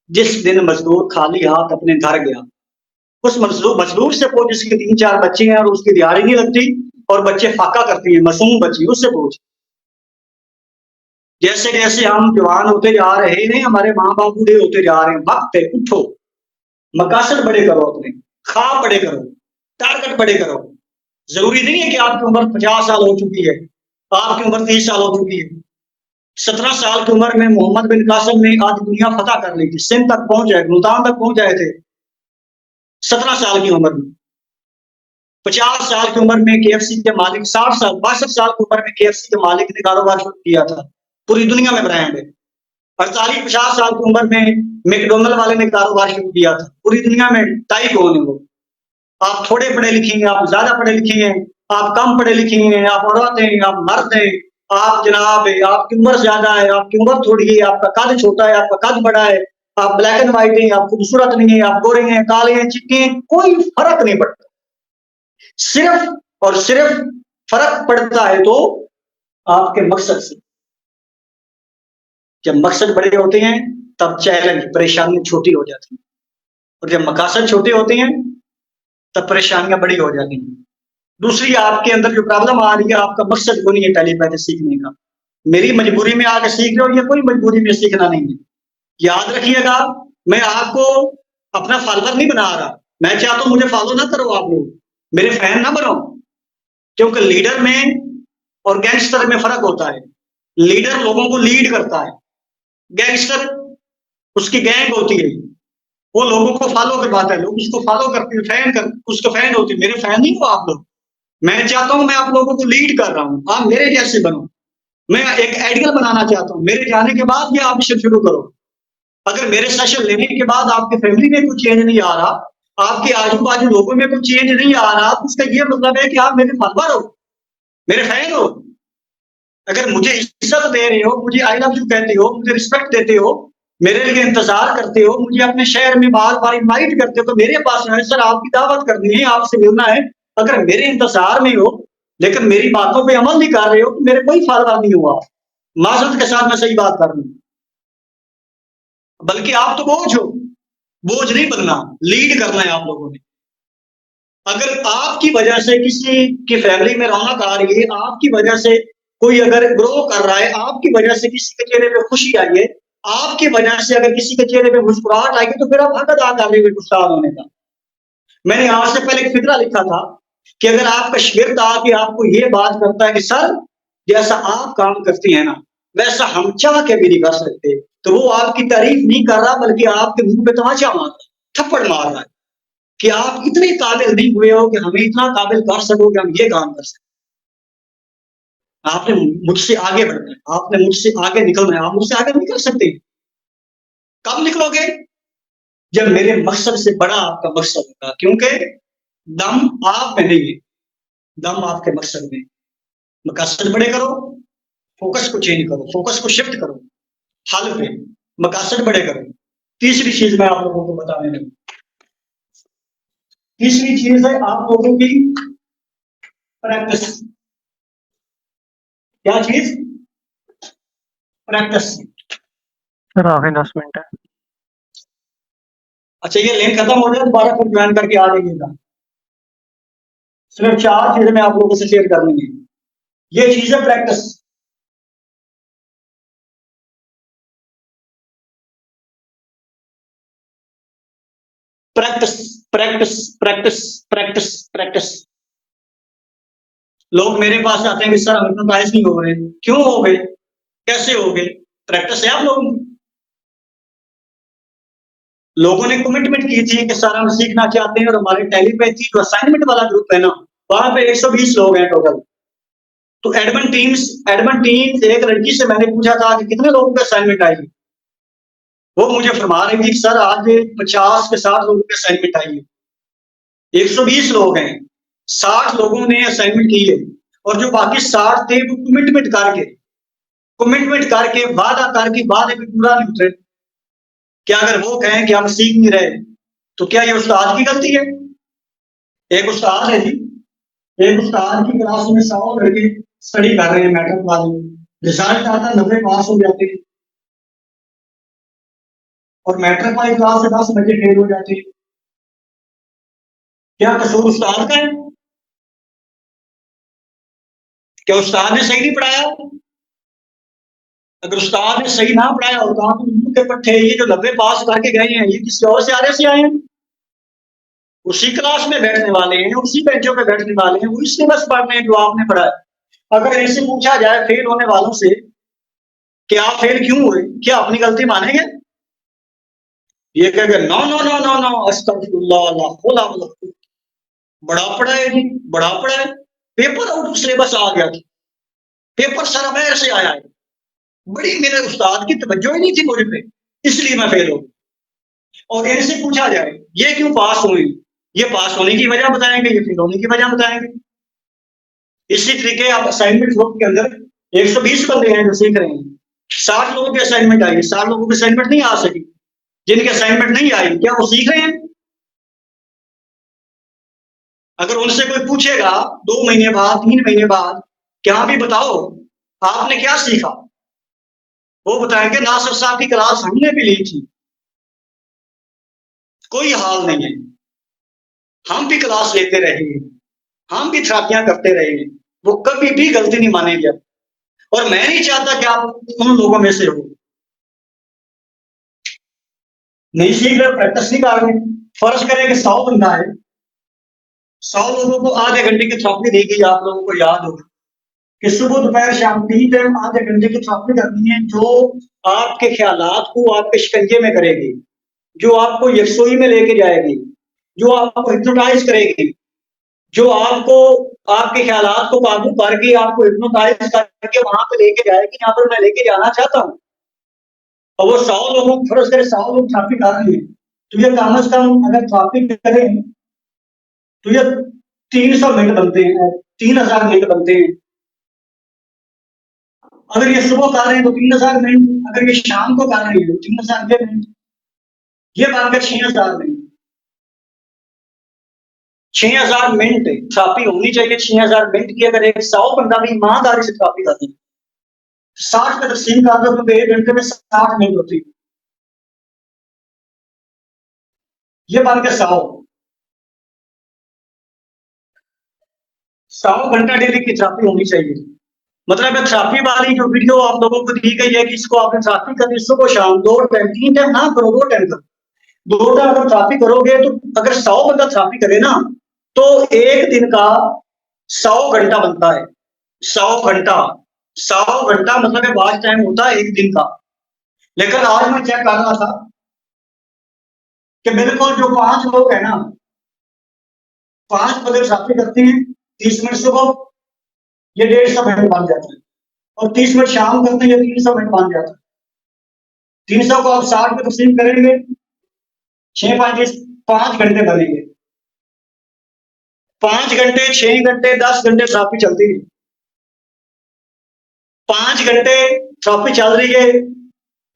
जिस दिन मजदूर खाली हाथ अपने घर गया। उस मजदूर से पूछ जिसके 3-4 बच्चे हैं और उसकी दिहाड़ी नहीं लगती और बच्चे फाका करती है, मासूम बच्ची, उससे पूछ। जैसे जैसे हम जवान होते जा रहे हैं, हमारे माँ बाप बूढ़े होते जा रहे हैं, वक्त है उठो, मकासद बड़े करो, अपने ख्वाब बड़े करो, टारगेट बड़े करो। जरूरी नहीं है कि आपकी उम्र 50 साल हो चुकी है, आपकी उम्र 30 साल हो चुकी है। 17 साल की उम्र में मोहम्मद बिन कासिम ने आज दुनिया फतह कर ली थी, सिंध तक पहुंच जाए, मुल्तान तक पहुंच जाए थे 17 साल की उम्र में। 50 साल की उम्र में KFC के मालिक, 62 साल की उम्र में KFC के मालिक ने कारोबार शुरू किया था, पूरी दुनिया में ब्रांड है। 48-50 साल की उम्र में मैकडोनल्ड वाले ने कारोबार शुरू किया था, पूरी दुनिया में टाइप कौन है वो। आप थोड़े पढ़े लिखे हैं, आप ज्यादा पढ़े लिखे हैं, आप कम पढ़े लिखे हैं, आप औरत हैं, आप मर्द हैं, आप जनाब है, आपकी उम्र ज्यादा है, आपकी उम्र थोड़ी है, आपका कद छोटा है, आपका कद बड़ा है, आप ब्लैक एंड व्हाइट हैं, आप खूबसूरत नहीं है, आप गोरे हैं, काले हैं, चिट्टे हैं, कोई फर्क नहीं पड़ता। सिर्फ और सिर्फ फर्क पड़ता है तो आपके मकसद से। जब मकसद बड़े होते हैं तब चैलेंज परेशानियां छोटी हो जाती हैं, और जब मकासद छोटे होते हैं तब परेशानियां बड़ी हो जाती हैं। दूसरी, आपके अंदर जो प्रॉब्लम आ रही है, आपका मकसद वो नहीं है टेलीपैथी सीखने का। मेरी मजबूरी में आकर सीख रहे हो, ये कोई मजबूरी में सीखना नहीं है। याद रखिएगा, मैं आपको अपना फॉलोअर नहीं बना रहा। मैं चाहता हूं मुझे फॉलो ना करो, आप लोग मेरे फैन ना बनो, क्योंकि लीडर में और गैंगस्टर में फर्क होता है। लीडर लोगों को लीड करता है, गैंगस्टर उसकी गैंग होती है, वो लोगों को फॉलो करवाता है, लोग उसको फॉलो करते हैं, फैन कर उसको फैन होते हैं। मेरे फैन नहीं हो आप लोग। मैं चाहता हूं मैं आप लोगों को लीड कर रहा हूं, आप मेरे जैसे बनो। मैं एक आइडियल बनाना चाहता हूं, मेरे जाने के बाद ये आप इसे शुरू करो। अगर मेरे सेशन लेने के बाद आपकी फैमिली में कुछ चेंज नहीं आ रहा, आपके आजू बाजू लोगों में कुछ चेंज नहीं आ रहा, तो उसका ये मतलब है कि आप मेरे फॉलोअर हो, मेरे फैन हो। अगर मुझे इज्जत दे रहे हो, मुझे आई लव यू कहते हो, मुझे रिस्पेक्ट देते हो, मेरे लिए इंतजार करते हो, मुझे अपने शहर में बार बार इन्वाइट करते हो, तो मेरे पास है सर, आपकी दावत करनी है, आपसे मिलना है। अगर मेरे इंतजार में हो लेकिन मेरी बातों पे अमल नहीं कर रहे हो, तो मेरे कोई फायदा नहीं हुआ। माजरत के साथ मैं सही बात कर रहा हूं। बल्कि आप तो बोझ हो, बोझ नहीं बनना, लीड करना है आप लोगों ने। अगर आपकी वजह से किसी की फैमिली में रौनक आ रही है, आपकी वजह से कोई अगर ग्रो कर रहा है, आपकी वजह से किसी के चेहरे पे खुशी आई है, आपकी वजह से अगर किसी के चेहरे पे मुस्कुराहट आई है, तो फिर आप हक अदा कर रहे हो गुस्तान होने का। मैंने आज से पहले एक फिक्रा लिखा था कि अगर आपका शागिर्द आके आपको ये बात करता है कि सर, जैसा आप काम करते हैं ना, वैसा हम चाह के भी नहीं कर सकते, तो वो आपकी तारीफ नहीं कर रहा, बल्कि आपके मुंह पे तमाचा मार रहा है, थप्पड़ मार रहा है कि आप इतने काबिल नहीं हुए हो कि हमें इतना काबिल कर सको कि हम ये काम कर सकें। आपने मुझसे आगे बढ़ना है, आपने मुझसे आगे निकलना है। आप मुझसे आगे निकल सकते हैं। कब निकलोगे? जब मेरे मकसद से बड़ा आपका मकसद होगा, क्योंकि दम आप में नहीं है, दम आपके मकसद में। मकसद बड़े करो, फोकस को चेंज करो, फोकस को शिफ्ट करो हल पे, मकसद बड़े करो। तीसरी चीज मैं आप लोगों को बताने लगा। तीसरी चीज है आप लोगों की प्रैक्टिस। क्या चीज? प्रैक्टिस। सर आखिरी 10 मिनट है। अच्छा, ये लिंक खत्म हो जाए दोबारा फिर ज्वाइन करके आ जाइएगा। सिर्फ 4 चीजें मैं आप लोगों से शेयर करनी है। ये चीज है practice. Practice, practice, practice, practice, practice. लोग मेरे पास आते हैं कि सर हम हिप्नोटाइज नहीं हो रहे। क्यों हो गए? कैसे हो गए? प्रैक्टिस है आप लोगों की। लोगों ने कमिटमेंट की थी कि सर हम सीखना चाहते हैं, और हमारे टेलीपैथी जो असाइनमेंट वाला ग्रुप है ना, वहां पे 120 लोग हैं टोटल। तो एडमन टीम्स एक लड़की से मैंने पूछा था कि कितने लोगों की असाइनमेंट आई है। वो मुझे फरमा रही थी सर आज 50 के 60 लोगों की असाइनमेंट आई है। 120 लोग हैं, 60 लोगों ने असाइनमेंट की है, और जो बाकी 60 थे वो कमिटमेंट करके वादा करके वादे पे पूरा नहीं उतरे। क्या अगर वो कहें कि हम सीख नहीं रहे, तो क्या ये उस्ताद की गलती है? एक उस्ताद है जी, एक उस्ताद की क्लास में 100 लड़के स्टडी कर रहे हैं मैट्रिक वाले, रिजल्ट आता 90 पास हो जाते हैं, और मैट्रिक वाली क्लास से 10 बच्चे फेल हो जाते हैं। क्या कसूर उस्ताद का है? क्या उस्ताद ने सही नहीं पढ़ाया? अगर उस्ताद ने सही ना पढ़ाया होता तो उर्दू के पट्टे ये जो 90 पास करके गए हैं, ये किसी और से आरे से आए हैं? उसी क्लास में बैठने वाले हैं, उसी बेंचों पे बैठने वाले हैं, वही सिलेबस पढ़ रहे हैं जो आपने पढ़ाया। अगर इनसे पूछा जाए फेल होने वालों से कि आप फेल क्यों हुए, क्या अपनी गलती मानेंगे? ये कहेंगे no no no no no, अस्तगफिरुल्लाह, ला हौला वला कुव्वता। बड़ा पढ़ा है जी, बड़ा पढ़ा है, पेपर आउट ऑफ सिलेबस आ गया था, पेपर सरमैर से आया है, बड़ी मेरे उस्ताद की तवज्जो ही नहीं थी मुझ पे, इसलिए मैं फेल हो गया। और इनसे पूछा जाए ये क्यों पास हुए, ये पास होने की वजह बताएंगे, ये फेल होने की वजह बताएंगे। इसी तरीके आप असाइनमेंट ग्रुप के अंदर 120 बंदे हैं जो सीख रहे हैं, 60 लोगों की असाइनमेंट आई, 60 लोगों की असाइनमेंट नहीं आ सकी। जिनकी असाइनमेंट नहीं आई, क्या वो सीख रहे हैं? अगर उनसे कोई पूछेगा 2 महीने बाद, 3 महीने बाद, क्या भी बताओ आपने क्या सीखा, वो बताएंगे नासिर साहब की क्लास हमने भी ली थी। कोई हाल नहीं है, हम भी क्लास लेते रहे, हम भी थेरापियां करते रहे, वो कभी भी गलती नहीं मानेंगे। और मैं नहीं चाहता कि आप उन लोगों में से हो। नहीं सीख रहे, प्रैक्टिस नहीं कर रहे। फर्ज करें कि 100 बंदा है, 100 लोगों को आधे घंटे की थेरापी दी गई, आप लोगों को याद होगा कि सुबह दोपहर शाम 3 टाइम आधे घंटे की थेरापी करनी है, जो आपके ख्यालात को आपके शिकंजे में करेगी, जो आपको यकसोई में लेके जाएगी, जो आपको हिप्नोटाइज करेगी, जो आपको आपके ख्यालात को काबू करके आपको हिप्नोटाइज करके वहां पे लेके जाएगी जहां पर मैं लेके जाना चाहता हूँ। और वो 100 लोगों को फर्ज करें 100 लोग थेरापी कर रहे हैं, तो ये कम से कम अगर थेरापी करें तो ये 300 मिनट बनते हैं, 3000 मिनट बनते हैं। अगर ये सुबह कर रहे हैं तो 3000 मिनट, अगर ये शाम को कर रहे हैं तो 3000 मिनट, ये बनकर 6000 मिनट। 6000 मिनट थेरापी होनी चाहिए। 6000 मिनट की अगर एक 100 बंदा भी ईमानदारी से थेरापी करते हैं, 60 का तकसीम कर दो तो 1 घंटे में 60 मिनट होती है, ये बनकर 100 घंटा डेली की थेरापी होनी चाहिए। मतलब थेरापी वाली जो वीडियो आप लोगों को दी गई है कि इसको आपने थेरापी करनी सुबह शाम 2 टाइम, 3 टाइम ना करो, 2 टाइम करो। 2 टाइम अगर थेरापी करोगे तो अगर 100 बंदा थेरापी करे ना तो एक दिन का 100 घंटा बनता है। 100 घंटा, 100 घंटा मतलब वाच टाइम होता है एक दिन का। लेकिन आज मैं चेक कर रहा था कि बिल्कुल जो 5 लोग है ना, 5 बंदे थेरापी करते हैं 30 मिनट सुबह, ये 150 मिनट बन जाता है, और 30 मिनट शाम करते हैं, ये 300 मिनट बन जाता है। 300 को आप 60 में तकसीम करेंगे, 6 5 5 घंटे बनेंगे। 5 घंटे, 6 घंटे, 10 घंटे थेरापी चलती है। 5 घंटे थेरापी चल रही है,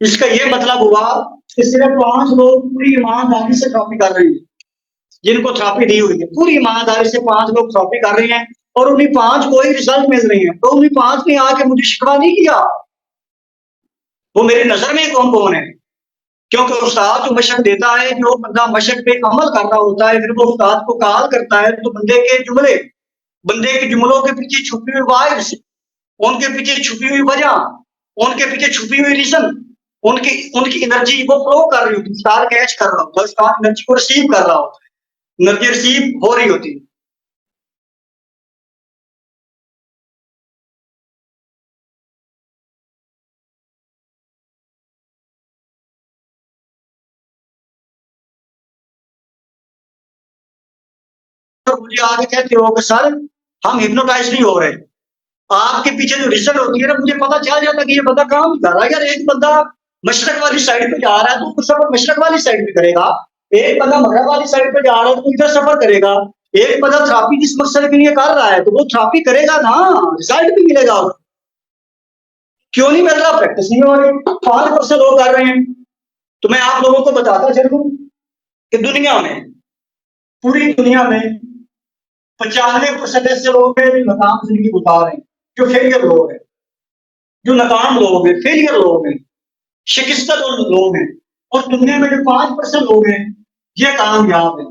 इसका ये मतलब हुआ कि सिर्फ 5 लोग पूरी ईमानदारी से थेरापी कर रहे हैं, जिनको थेरापी दी हुई है पूरी ईमानदारी से 5 लोग थेरापी कर रहे हैं, और उन्हीं 5 को ही रिजल्ट मिल रहे हैं। तो उन्हीं 5 ने आके मुझे शिकवा नहीं किया। वो मेरी नजर में कौन कौन है, क्योंकि उस्ताद जो मशक देता है, जो बंदा मशक पे अमल कर रहा होता है, फिर वो उस्ताद को कॉल करता है, तो बंदे के जुमलों के पीछे छुपी हुई वाइब्स, उनके पीछे छुपी हुई वजह, उनके पीछे छुपी हुई रीजन, उनकी उनकी एनर्जी वो फ्लो कर रही होती है, उस्ताद कैच कर रहा होता है, उस्ताद एनर्जी को रिसीव कर रहा होता है, एनर्जी रिसीव हो रही होती है। तो मुझे आगे कहते हो कि सर हम हिप्नोटाइज नहीं हो रहे, आपके पीछे जो रिजल्ट होती है ना, मुझे पता चल जाता कि ये बंदा काम कर रहा है। यार एक बंदा मशरक वाली साइड पे जा रहा है तो वो सफर मशरक वाली साइड पे करेगा, एक बंदा मगरब वाली साइड पे जा रहा है तो इधर सफर करेगा, एक बंदा थेरापी जिस मकसद के लिए कर रहा है तो वो थेरापी करेगा ना, रिजल्ट भी मिलेगा उसको। क्यों नहीं मिल रहा? प्रैक्टिस नहीं हो रही। 5% लोग कर रहे हैं। तो मैं आप लोगों को बताता चलूं कि दुनिया में, पूरी दुनिया में 95% ऐसे लोग हैं जो नाकाम जिंदगी गुजार रहे हैं, जो फेलियर लोग हैं, जो नाकाम लोग हैं, फेलियर लोग हैं, शिकस्त लोग हैं। और दुनिया में जो 5% लोग हैं ये कामयाब हैं।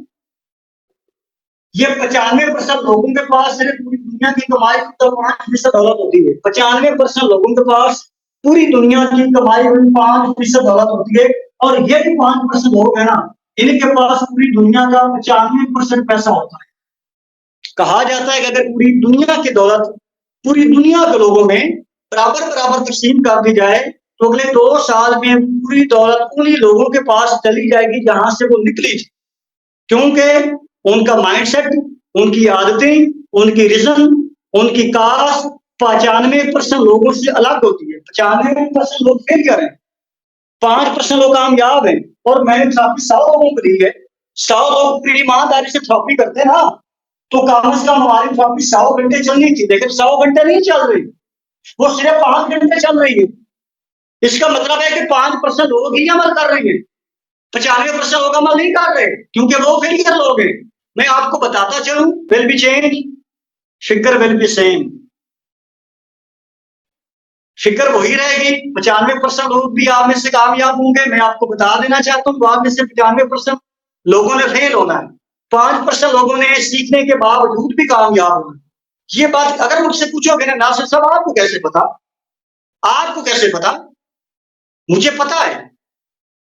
ये 95% लोगों के पास सिर्फ पूरी दुनिया की कमाई की तो 5% दौलत होती है। 95% लोगों के पास पूरी दुनिया की कमाई हुई 5% दौलत होती है, और ये जो 5% लोग हैं ना, इनके पास पूरी दुनिया का 95% पैसा होता है। कहा जाता है कि अगर पूरी दुनिया की दौलत पूरी दुनिया के लोगों में बराबर बराबर तकसीम कर दी जाए तो अगले 2 साल में पूरी दौलत उन्हीं लोगों के पास चली जाएगी जहां से वो निकली थी, क्योंकि उनका माइंडसेट, उनकी आदतें, उनकी रीजन, उनकी कास्ट 95% लोगों से अलग होती है। 95% लोग फेलियर हैं, 5% लोग कामयाब हैं। और मैंने थेरापी 100 लोगों को दी है, 100 लोग पूरी ईमानदारी से थेरापी करते हैं ना, तो कम से कम हमारी वापस 100 घंटे चलनी थी, लेकिन 100 घंटे नहीं चल रही, वो सिर्फ 5 घंटे चल रही है। इसका मतलब है कि 5% लोग ही अमल कर रहे हैं, 95% लोग अमल नहीं कर रहे, क्योंकि वो फेलियर लोग हैं। मैं आपको बताता चलूं, will be change, figure will be same, figure वही रहेगी। 95% लोग भी आप में से कामयाब होंगे। मैं आपको बता देना चाहता हूँ, आप में से 95% लोगों ने फेल होना है, 5% लोगों ने सीखने के बावजूद भी कामयाब होना है। ये बात अगर मुझसे पूछोगे ना नासिर साहब, आपको कैसे पता? आपको कैसे पता? मुझे पता है,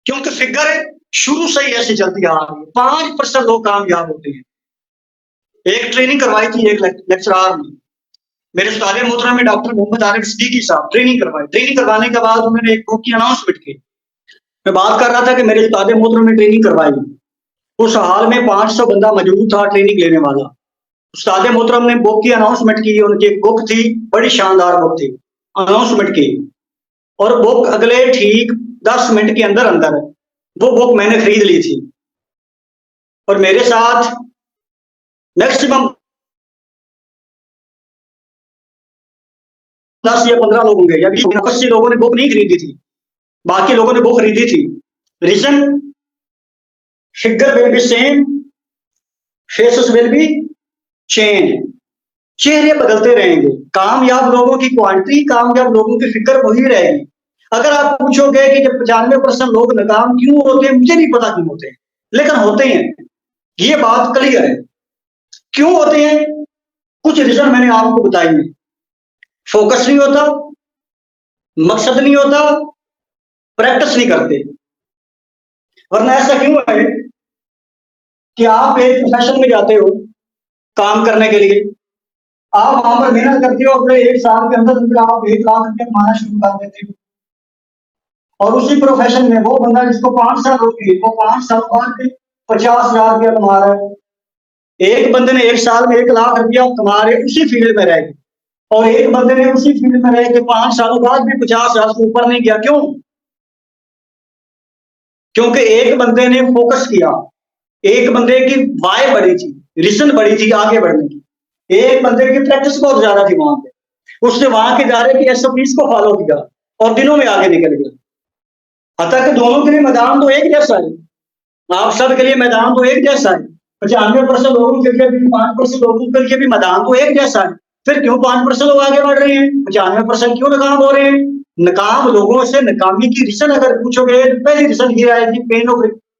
क्योंकि फिगर शुरू से ही ऐसी चलती आ रही है। 5% लोग कामयाब होते हैं। एक ट्रेनिंग करवाई थी एक लेक्चरार ने, मेरे उस्ताद मोहतरम में डॉक्टर मोहम्मद आरिफ सिद्दीकी साहब, ट्रेनिंग करवाई। ट्रेनिंग करवाने के बाद उन्होंने एक बुक की अनाउंसमेंट की। मैं बात कर रहा था कि मेरे उस्ताद मोहतरम ने ट्रेनिंग करवाई, उस हाल में 500 बंदा मौजूद था ट्रेनिंग लेने वाला। उस्ताद मोहतरम ने बुक की अनाउंसमेंट की, उनकी एक बुक थी, बड़ी शानदार बुक थी, अनाउंसमेंट की, और बुक अगले ठीक 10 मिनट के अंदर अंदर वो बुक मैंने खरीद ली थी। और मेरे साथ मैक्सिमम 10 या 15 लोग होंगे, या 20-25 लोगों ने बुक नहीं खरीदी थी, बाकी लोगों ने बुक खरीदी थी। Reason, figure will be same, faces will be change, चेहरे बदलते रहेंगे। कामयाब लोगों की क्वांटिटी, कामयाब लोगों की फिगर वही रहेगी। अगर आप पूछोगे कि जब 95% लोग नाकाम क्यों होते हैं, मुझे नहीं पता क्यों होते हैं, लेकिन होते हैं, ये बात क्लियर है। क्यों होते हैं? कुछ रीजन मैंने आपको बताई है। फोकस नहीं होता, मकसद नहीं होता, प्रैक्टिस नहीं करते। वरना ऐसा क्यों है कि आप एक प्रोफेशन में जाते हो काम करने के लिए, आप वहां पर मेहनत करते हो, अगले 1 साल के अंदर अंदर आप 1 लाख रुपया कमाना शुरू कर देते हो, और उसी प्रोफेशन में वो बंदा जिसको 5 साल हो गए, वो 5 साल बाद 50,000 रुपया कमा रहा है। एक बंदे ने 1 साल में 1 लाख रुपया कमा रहे उसी फील्ड में रह के, और एक बंदे ने उसी फील्ड में रह के 5 सालों बाद भी 50,000 से ऊपर नहीं गया। क्यों? क्योंकि एक बंदे ने फोकस किया, एक बंदे की वाय बड़ी थी, रीजन बड़ी थी आगे बढ़ने की, एक बंदे की प्रैक्टिस बहुत ज्यादा थी वहां पे, उसने वहां के इदारे की एसओपीज को फॉलो किया और दिनों में आगे निकल गया। हता कि दोनों के लिए मैदान तो एक जैसा है, आप सब के लिए मैदान तो एक जैसा है, 95% लोगों के लिए भी, 5% लोगों के लिए भी मैदान तो एक जैसा है। फिर क्यों 5% लोग आगे बढ़ रहे हैं, 95% क्यों नाकाम हो रहे हैं? नाकाम लोगों से नाकामी की रीजन अगर पूछोगे तो पहली रीजन ये आएगी,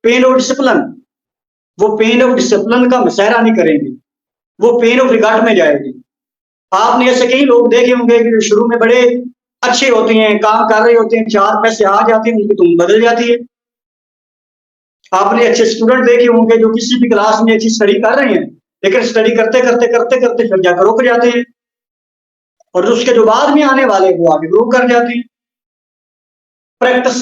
पेन ऑफ डिसिप्लिन। वो पेन ऑफ डिसिप्लिन का मुशायरा नहीं करेंगे, वो पेन ऑफ रिगार्ड में जाएगी। आपने ऐसे कई लोग देखे होंगे कि शुरू में बड़े अच्छे होते हैं, काम कर रहे होते हैं, 4 पैसे आ जाते हैं, उनकी तुम बदल जाती है। आपने अच्छे स्टूडेंट देखे होंगे जो किसी भी क्लास में अच्छी स्टडी कर रहे हैं, लेकिन स्टडी करते करते करते करते फिर जाकर रुक जाते हैं, और उसके जो बाद में आने वाले वो आगे ग्रो कर जाते हैं। प्रैक्टिस,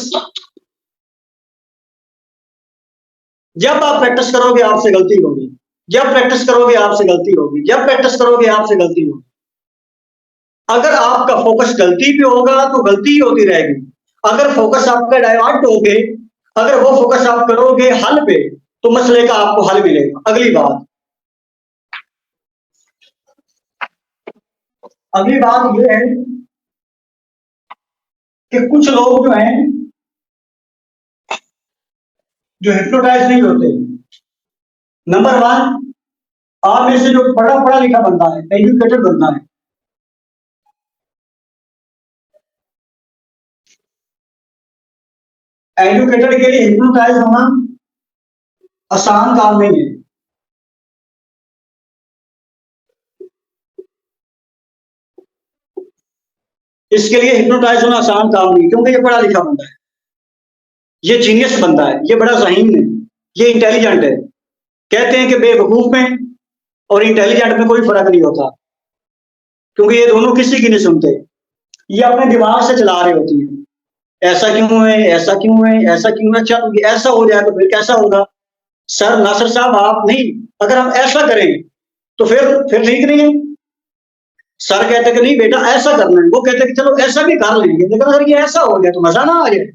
जब आप प्रैक्टिस करोगे आपसे गलती होगी, जब प्रैक्टिस करोगे आपसे गलती होगी, जब प्रैक्टिस करोगे आपसे गलती होगी। अगर आपका फोकस गलती पे होगा तो गलती ही होती रहेगी। अगर फोकस आपका डाइवर्ट हो गए, अगर वो फोकस आप करोगे हल पे, तो मसले का आपको हल मिलेगा। अगली बात ये है कि कुछ लोग जो हैं जो हिप्नोटाइज नहीं होते। नंबर 1, आप में से जो पढ़ा लिखा बंदा है, एजुकेटेड बंदा है, एजुकेटेड के लिए हिप्नोटाइज होना आसान काम नहीं है। इसके लिए हिप्नोटाइज होना आसान काम नहीं, क्योंकि ये पढ़ा लिखा बंदा है, ये जीनियस बंदा है, ये बड़ा ज़हीन है, ये इंटेलिजेंट है। कहते हैं कि बेवकूफ में और इंटेलिजेंट में कोई फर्क नहीं होता, क्योंकि ये दोनों किसी की नहीं सुनते, ये अपने दिमाग से चला रहे होती हैं। ऐसा क्यों है, ऐसा क्यों है, ऐसा क्यों है, अच्छा ऐसा हो जाए तो फिर कैसा होगा? सर नासिर साहब आप नहीं, अगर हम ऐसा करें तो फिर ठीक नहीं है। सर कहते कि नहीं बेटा ऐसा करना है, वो कहते कि चलो ऐसा भी कर लेंगे, लेकिन अगर ये ऐसा हो गया तो मजा ना आ जाए।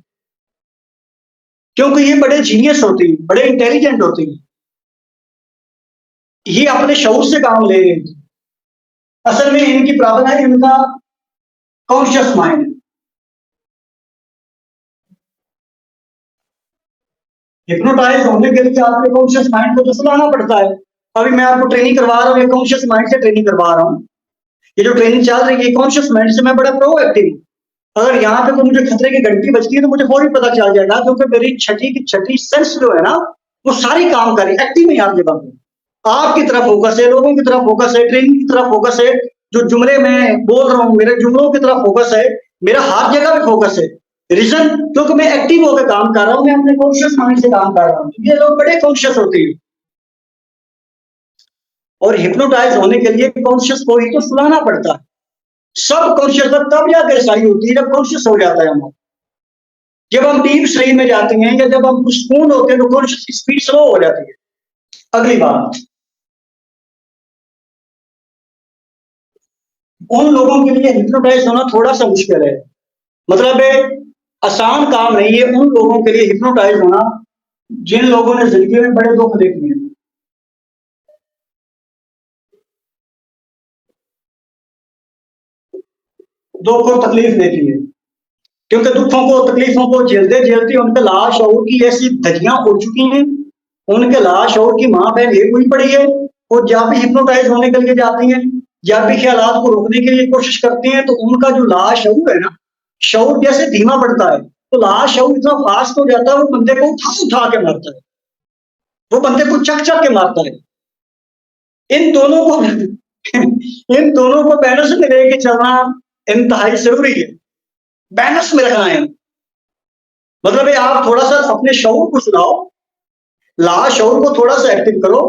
क्योंकि ये बड़े जीनियस होते हैं, बड़े इंटेलिजेंट होते हैं। ये अपने शऊर से काम ले रहे थे। असल में इनकी प्रॉब्लम है इनका कॉन्शियस माइंड। हिप्नोटाइज होने के लिए आपके कॉन्शियस माइंड को तो सुलाना पड़ता है। अभी मैं आपको ट्रेनिंग करवा रहा हूँ, ये कॉन्शियस माइंड से ट्रेनिंग करवा रहा हूँ। ये जो ट्रेनिंग चल रही है कॉन्शियस माइंड से मैं बड़ा प्रोएक्टिव हूँ। अगर यहाँ पे कोई मुझे खतरे की घंटी बजती है तो मुझे फौरी पता चल जाएगा, क्योंकि मेरी छठी की छठी सेंस जो है ना वो सारी काम कर रही है, एक्टिव है हर जगह पे। आपकी तरफ फोकस है, लोगों की तरफ फोकस है, ट्रेनिंग की तरफ फोकस है, जो जुमले मैं बोल रहा हूँ मेरे जुमलों की तरफ फोकस है, मेरा हर जगह पे फोकस है। रीजन क्योंकि मैं एक्टिव होकर काम कर रहा हूँ, मैं अपने कॉन्शियस माइंड से काम कर रहा हूँ। ये लोग बड़े कॉन्शियस होते हैं और हिप्नोटाइज होने के लिए कॉन्शियस को ही तो सुलाना पड़ता है। सब कॉन्शियस तब जाकर सही होती है जब कॉन्शियस हो जाता है हमारा। जब हम डीप स्लीप में जाते हैं या जब हम पुष्पूर्ण होते हैं तो कॉन्शियस की स्पीड स्लो हो जाती है। अगली बात, उन लोगों के लिए हिप्नोटाइज होना थोड़ा सा मुश्किल है, मतलब आसान काम नहीं है उन लोगों के लिए हिप्नोटाइज होना जिन लोगों ने जिंदगी में बड़े दुख देखे हैं। दुख और तकलीफ देखी है, क्योंकि दुखों को तकलीफों को झेलते झेलते उनके लाश शऊर की ऐसी धज्जियां उड़ चुकी हैं, उनके लाश शऊर की मां बहन एक हुई पड़ी है। और जब भी हिप्नोटाइज होने के लिए जाती हैं, जब भी ख्यालात को रोकने के लिए कोशिश करती हैं, तो उनका जो लाश शऊर है ना, शऊर जैसे धीमा पड़ता है तो लाश शऊर इतना फास्ट हो जाता है वो बंदे को उठा उठा के मारता है, वो बंदे को चक चक के मारता है। इन दोनों को इन दोनों को बैलेंस में लेके चलना इंतहाई जरूरी है। बैलेंस में रखना है, मतलब आप थोड़ा सा अपने शऊर को सुधारो, ला शऊर को थोड़ा सा एक्टिव करो,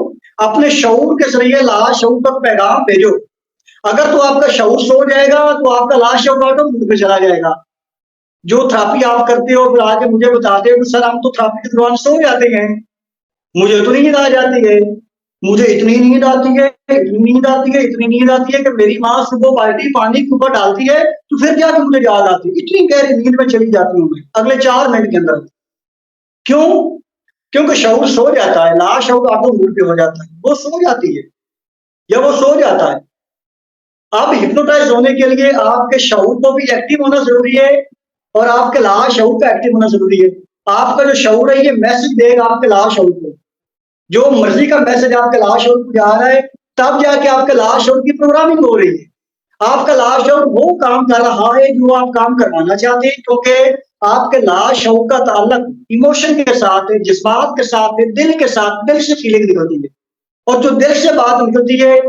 अपने शऊर के जरिए ला शऊर तक पैगाम भेजो। अगर तो आपका शऊर सो जाएगा तो आपका ला शऊर ऑटो मूड में चला जाएगा। जो थेरेपी आप करते हो फिर आके मुझे बताते हो कि सर हम तो थेरेपी के दौरान सो जाते हैं, मुझे तो नींद आ जाती है, मुझे इतनी नींद आती है, इतनी नींद आती है, इतनी नींद आती है कि मेरी माँ सुबह बाल्टी पानी के ऊपर डालती है तो फिर जाके मुझे याद आती है। इतनी गहरी नींद में चली जाती हूँ मैं अगले 4 मिनट के अंदर। क्यों? क्योंकि शऊर सो जाता है, लाश शऊर ऑटो मूड पे हो जाता है, वो सो जाती है या वो सो जाता है। अब हिप्नोटाइज होने के लिए आपके शऊर को भी एक्टिव होना जरूरी है और आपके लाश शऊर का एक्टिव होना जरूरी है। आपका जो शऊर है ये मैसेज देगा आपके लाश शऊर को, जो मर्जी का मैसेज आपके लाश शऊर को जा रहा है, तब जाके आपके लाश शऊर की प्रोग्रामिंग हो रही है। आपका लाश शऊर वो काम कर रहा है जो आप काम करवाना चाहते हैं, क्योंकि आपके लाश शऊर का ताल्लुक इमोशन के साथ है, जज्बात के साथ है, दिल के साथ, दिल से फीलिंग निकलती है और जो दिल से बात निकलती है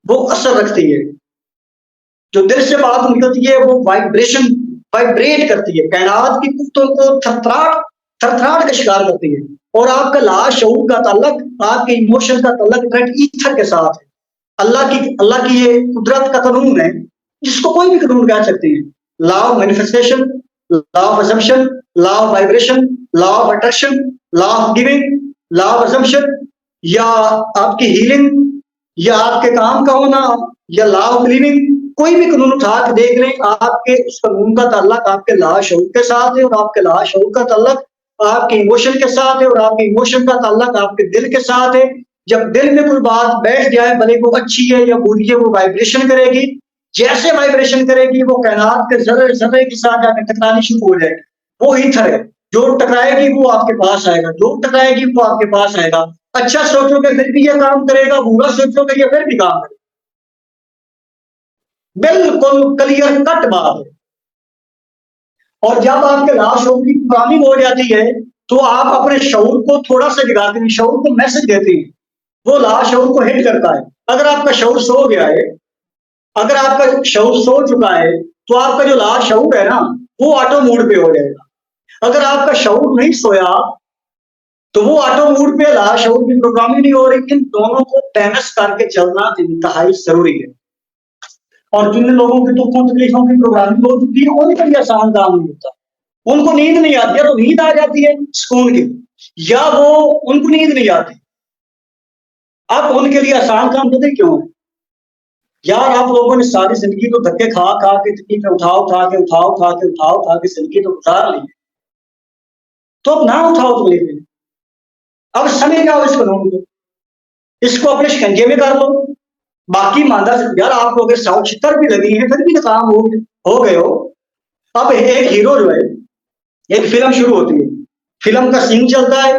वो असर रखती है। जो दिल से बात निकलती है वो वाइब्रेट करती है, कायनात की कुत्तों को थरथराट का शिकार करती है। और आपका लाश शऊर का ताल्लुक आपके इमोशन का ताल्लुक डायरेक्ट ईथर के साथ है। अल्लाह की ये कुदरत का कानून है, जिसको कोई भी कानून कह सकते हैं। Law of manifestation, law of assumption, law of vibration, law of attraction, law of giving, law of assumption, या आपकी हीलिंग, या आपके काम का होना, या लॉ ऑफ लिविंग। कोई भी कानून उठा के देख लें, आपके उस कानून का ताल्लुक आपके लाश शऊर के साथ है और आपके लाश शऊर का ताल्लुक आपके इमोशन के साथ है और आपके इमोशन का ताल्लुक आपके दिल के साथ है। जब दिल में कोई बात बैठ जाए, भले वो अच्छी है या बुरी है, वो वाइब्रेशन करेगी। जैसे वाइब्रेशन करेगी वो कायनात के जर्रे जर्रे के साथ जाकर टकरानी शुरू हो जाएगी। वो ईथर है, जो टकराएगी वो आपके पास आएगा, जो टकराएगी वो आपके पास आएगा। अच्छा सोचोगे फिर भी ये काम करेगा, बुरा सोचोगे ये फिर भी काम करेगा। बिल्कुल क्लियर कट बात है। और जब आपके लाश शऊर की प्रोग्रामिंग हो जाती है तो आप अपने शऊर को थोड़ा सा जगाते हैं, शऊर को मैसेज देते हैं, वो लाश शऊर को हिट करता है। अगर आपका शऊर सो गया है, अगर आपका शऊर सो चुका है तो आपका जो लाश शऊर है ना वो ऑटो मूड पे हो जाएगा। अगर आपका शऊर नहीं सोया तो वो ऑटो मूड पे लाश शऊर की प्रोग्रामिंग नहीं हो रही। इन दोनों को बैलेंस करके चलना इंतहाई जरूरी है। और जिन लोगों की दुखों तकलीफों की प्रोग्रामिंग हो चुकी है उनके लिए आसान काम नहीं होता। उनको नींद नहीं आती है तो नींद आ जाती है सुकून की, या वो उनको नींद नहीं आती। अब उनके लिए आसान काम पता क्यों है यार? आप लोगों ने सारी जिंदगी तो धक्के खा खा के तकलीफें उठा के जिंदगी तो गुजार ली, तो अब ना उठाओ तकलीफें, अब समझ जाओ इस कानून को। इसको अपने शिकंजे में कर लो। बाकी मादा यार आपको अगर 170 भी लगी है फिर भी नाकाम हो गए हो। अब एक हीरो जो है, एक फिल्म शुरू होती है, फिल्म का सीन चलता है,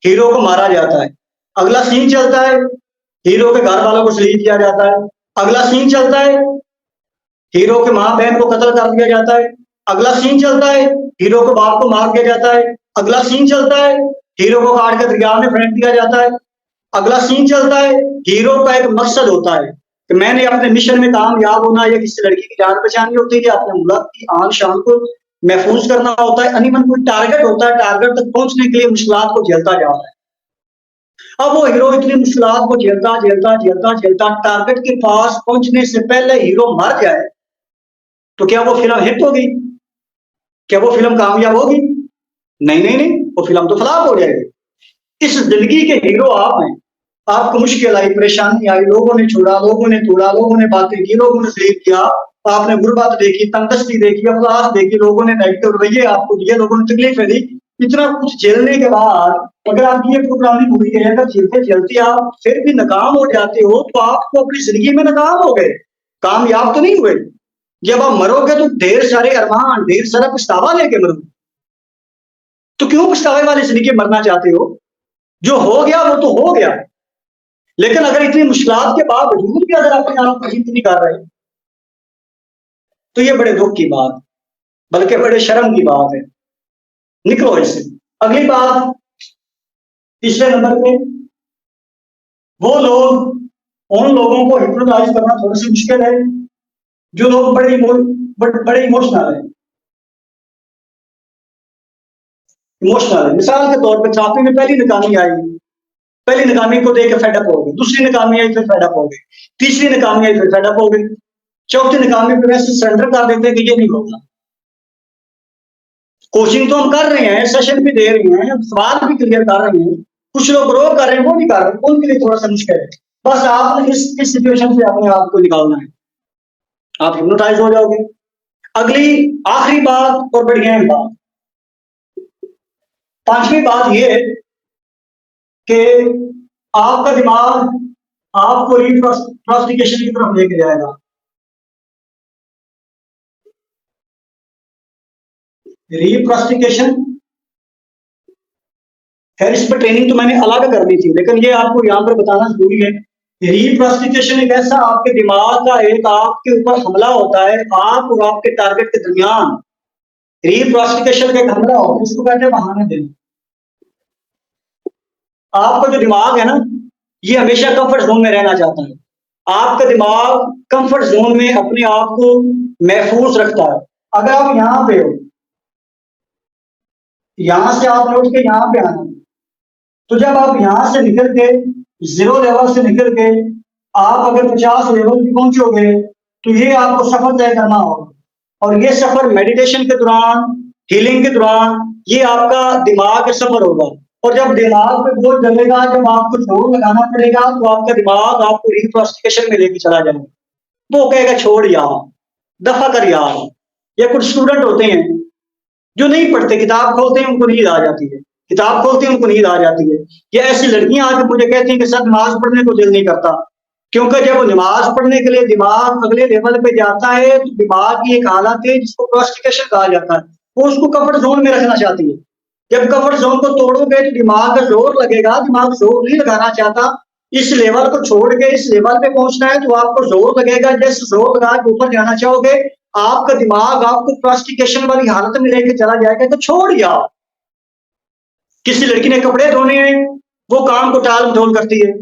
हीरो को मारा जाता है। अगला सीन चलता है, हीरो के घर वालों को शहीद किया जाता है। अगला सीन चलता है, हीरो के माँ बहन को कत्ल कर दिया जाता है। अगला सीन चलता है, हीरो के बाप को मार दिया जाता है। अगला सीन चलता है, हीरो को काट कर दरिया में फेंक दिया जाता है। अगला सीन चलता है, हीरो का एक मकसद होता है कि मैंने अपने मिशन में कामयाब होना, या किसी लड़की की जान बचानी होती है, या अपने मुल्क की आन शान को महफूज करना होता है। अनिमन कोई टारगेट होता है, टारगेट तक पहुंचने के लिए मुश्किलात को झेलता जा रहा है। अब वो हीरो इतनी मुश्किलात को झेलता झेलता झेलता झेलता टारगेट के पास पहुंचने से पहले हीरो मर जाए तो क्या वो फिल्म हिट होगी? क्या वो फिल्म कामयाब होगी? नहीं नहीं नहीं, वो फिल्म तो फ्लॉप हो जाएगी। इस जिंदगी के हीरो आप हैं। आपको मुश्किल आई, परेशानी आई, लोगों ने छोड़ा, लोगों ने तोड़ा, लोगों ने बातें की, लोगों ने जलील किया, आपने गुर्बत देखी, तंगदस्ती देखी, अफलास देखी, लोगों ने नेगेटिव रवैये आपको दिए, लोगों ने तकलीफें दी। इतना कुछ झेलने के बाद अगर आपकी ये प्रोग्रामिंग हुई है, अगर झेलते झेलते आप फिर भी नाकाम हो जाते हो तो आपको अपनी जिंदगी में नाकाम हो गए, कामयाब तो नहीं हुए। जब आप मरोगे तो ढेर सारे अरमान, ढेर सारा पछतावा लेके मरोगे। तो क्यों पछतावे वाली जिंदगी मरना चाहते हो? जो हो गया वो तो हो गया। लेकिन अगर इतनी मुश्किलात के बावजूद भी अगर अपने आप को हिम्मत नहीं कर रहे तो ये बड़े दुख की बात, बल्कि बड़े शर्म की बात है। निकलो इससे। अगली बात, तीसरे नंबर पे, वो लोग, उन लोगों को हिप्नोटाइज करना थोड़ा सी मुश्किल है जो लोग बड़े इमोशनल है। इमोशनल है, मिसाल के तौर पर ट्रॉफी में पहली नाकामी आई, पहली नाकामी को देख के फेडअप हो गए, दूसरी नाकामी आई फिर फेडअप हो गए, तीसरी नाकामी आई फिर फेडअप हो गए, चौथी नाकामी पे वैसे सरेंडर कर देते हैं कि ये नहीं होगा। कोचिंग तो हम कर रहे हैं, सेशन भी दे रहे हैं, सवाल भी क्लियर कर रहे हैं, कुछ लोग ग्रो कर रहे हैं, वो नहीं कर रहे, उनके लिए थोड़ा सा मुश्किल है। बस आपने इस सिचुएशन से अपने आप को निकालना है, आप हिप्नोटाइज हो जाओगे। अगली आखिरी बात और बड़ी अहम बात, पांचवी बात यह है कि आपका दिमाग आपको रिफ्रस्ट्रेशन की तरफ लेके जाएगा। रिफ्रस्ट्रेशन, खैर इस पर ट्रेनिंग तो मैंने अलग करनी थी, लेकिन ये आपको यहाँ पर बताना जरूरी है। रिफ्रस्ट्रेशन एक ऐसा आपके दिमाग का एक आपके ऊपर हमला होता है, आप और आपके टारगेट के दरमियान रिफ्रस्ट्रेशन का एक हमला होता है, इसको कहते हैं बहाने देना। आपका जो दिमाग है ना, ये हमेशा कंफर्ट जोन में रहना चाहता है। आपका दिमाग कंफर्ट जोन में अपने आप को महफूज रखता है। अगर आप यहां पे हो, यहां से आप लौट के यहां पे आना, तो जब आप यहां से निकल के जीरो लेवल से निकल के आप अगर 50 लेवल पे पहुंचोगे तो ये आपको सफर तय करना होगा। और ये सफर मेडिटेशन के दौरान, हीलिंग के दौरान, ये आपका दिमाग का सफर होगा। और जब दिमाग पे बोझ डलेगा, जब आपको जोर लगाना पड़ेगा, तो आपका दिमाग आपको रिफ्रस्ट्रेशन में लेके चला जाएगा। वो कहेगा छोड़ यार, दफा कर यार। ये कुछ स्टूडेंट होते हैं जो नहीं पढ़ते, किताब खोलते हैं उनको नींद आ जाती है, किताब खोलते हैं उनको नींद आ जाती है। या ऐसी लड़कियां आके मुझे कहती हैं कि सर नमाज पढ़ने को दिल नहीं करता, क्योंकि जब नमाज पढ़ने के लिए दिमाग अगले लेवल पे जाता है तो दिमाग की एक हालत है जिसको प्रोस्टिकेशन कहा जाता है, वो उसको कंफर्ट जोन में रखना चाहती है। जब कंफर्ट जोन को तोड़ोगे तो दिमाग का जोर लगेगा, दिमाग जोर नहीं लगाना चाहता। इस लेवल को छोड़ के इस लेवल पे पहुंचना है तो आपको जोर लगेगा। जैसे जोर लगा के ऊपर जाना चाहोगे, आपका दिमाग आपको प्रोस्टिकेशन वाली हालत में लेके चला जाएगा कि छोड़ जाओ। किसी लड़की ने कपड़े धोने हैं, वो काम को टाल मटोल करती है।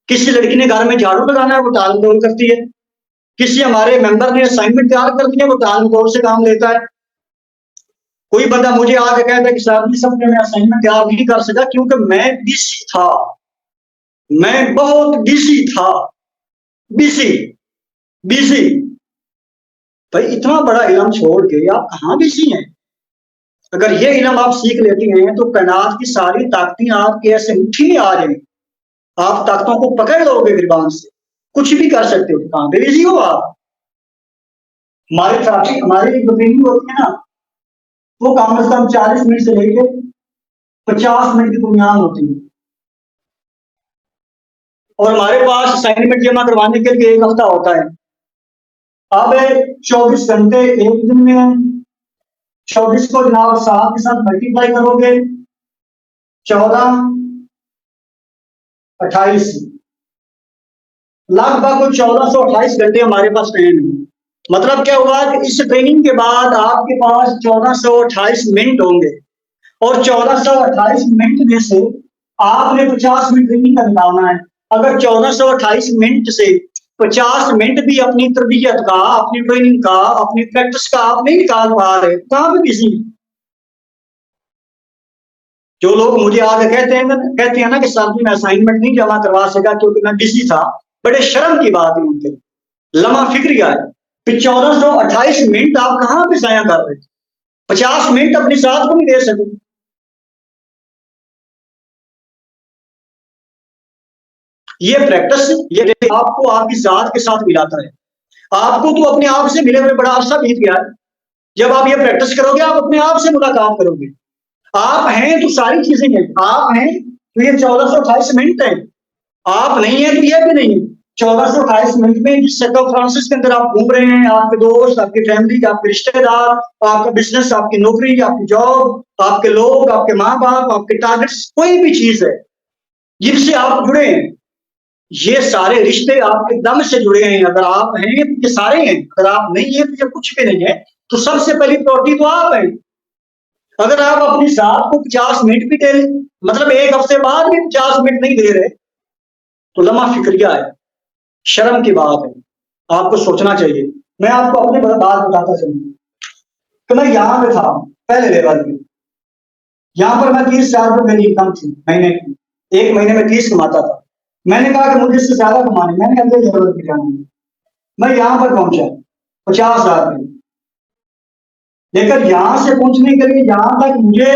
किसी लड़की ने घर में झाड़ू लगाना है, वो टाल मटोल करती है। किसी हमारे मेंबर ने असाइनमेंट तैयार कर दिया, वो टाल मटोल से काम लेता है। कोई बंदा मुझे आके कहता है कि सर इस हफ्ते में असाइनमेंट तैयार नहीं कर सका क्योंकि मैं बिजी था, मैं बहुत बिजी था। बिजी बिजी, भाई इतना बड़ा इल्म छोड़ के आप कहाँ बिजी हैं? अगर ये इल्म आप सीख लेती हैं तो कायनात की सारी ताकतें आपके ऐसे मुट्ठी में आ जाएंगी, आप ताकतों को पकड़ लोगे गिरबान से, कुछ भी कर सकते हो। कहां पे बिजी हो आप? हमारी ट्रैफिक, हमारी जो ट्रेनिंग होती है ना, वो कम से कम 40 मिनट से लेके 50 मिनट की बुनियाद होती है। और हमारे पास असाइनमेंट जमा करवाने के लिए 1 हफ्ता होता है। अब 24 घंटे एक दिन में है, 24 को जनाब 7 के साथ मल्टीप्लाई करोगे, 14, 28, लगभग 1428 घंटे हमारे पास टाइम है। मतलब क्या हुआ कि इस ट्रेनिंग के बाद आपके पास 1428 मिनट होंगे और 1428 मिनट में से आपने 50 मिनट ट्रेनिंग का निकालना है। अगर 1428 मिनट से 50 मिनट भी अपनी तरबियत का, अपनी ट्रेनिंग का, अपनी प्रैक्टिस का आप नहीं निकाल पा रहे, कहां पे बिजी? जो लोग मुझे आगे कहते हैं ना कि सर जी मैं असाइनमेंट नहीं जमा करवा सका क्योंकि मैं बिजी था, बड़े शर्म की बात है उनके, लम्हा फिक्रिया है। फिर 1428 मिनट आप कहां पे जाया कर रहे? 50 मिनट अपनी साथ को नहीं दे सके। ये प्रैक्टिस ये आपको आपकी जात के साथ मिलाता है। आपको तो अपने आप से मिले हुए बड़ा अरसा बीत गया है। जब आप ये प्रैक्टिस करोगे आप अपने आप से मुलाकात करोगे। आप हैं तो सारी चीजें हैं, आप हैं तो ये 1428 मिनट है, आप नहीं है तो ये भी नहीं है। 1428 मिनट में जिस सर्कमस्टांसेस के अंदर आप घूम रहे हैं, आपके दोस्त, आपकी फैमिली, आपके रिश्तेदार, आपका बिजनेस, आपकी नौकरी, आपकी जॉब, आपके लोग, आपके माँ बाप, आपके टारगेट्स, कोई भी चीज है जिनसे आप जुड़े हैं, ये सारे रिश्ते आपके दम से जुड़े हैं। अगर आप हैं तो ये सारे हैं, अगर आप नहीं है तो ये कुछ भी नहीं है। तो सबसे पहली प्रायोरिटी तो आप हैं। अगर आप अपनी साथ को 50 मिनट भी दे रहे, मतलब 1 हफ्ते बाद भी 50 मिनट नहीं दे रहे, तो लम्हा फिक्रिया है, शर्म की बात है, आपको सोचना चाहिए। मैं आपको अपनी बात बताता चलूं कि मैं यहाँ पे था पहले लेवल में, यहाँ पर मैं 30,000 रुपए मेरी इनकम थी महीने की, 1 महीने में 30 कमाता था। मैंने कहा कि मुझे इससे ज्यादा कमाने, मैंने अगले लेवल पे जाना। मैं यहाँ पर पहुंचा 50,000 में, लेकिन यहाँ से पहुंचने के लिए यहाँ तक मुझे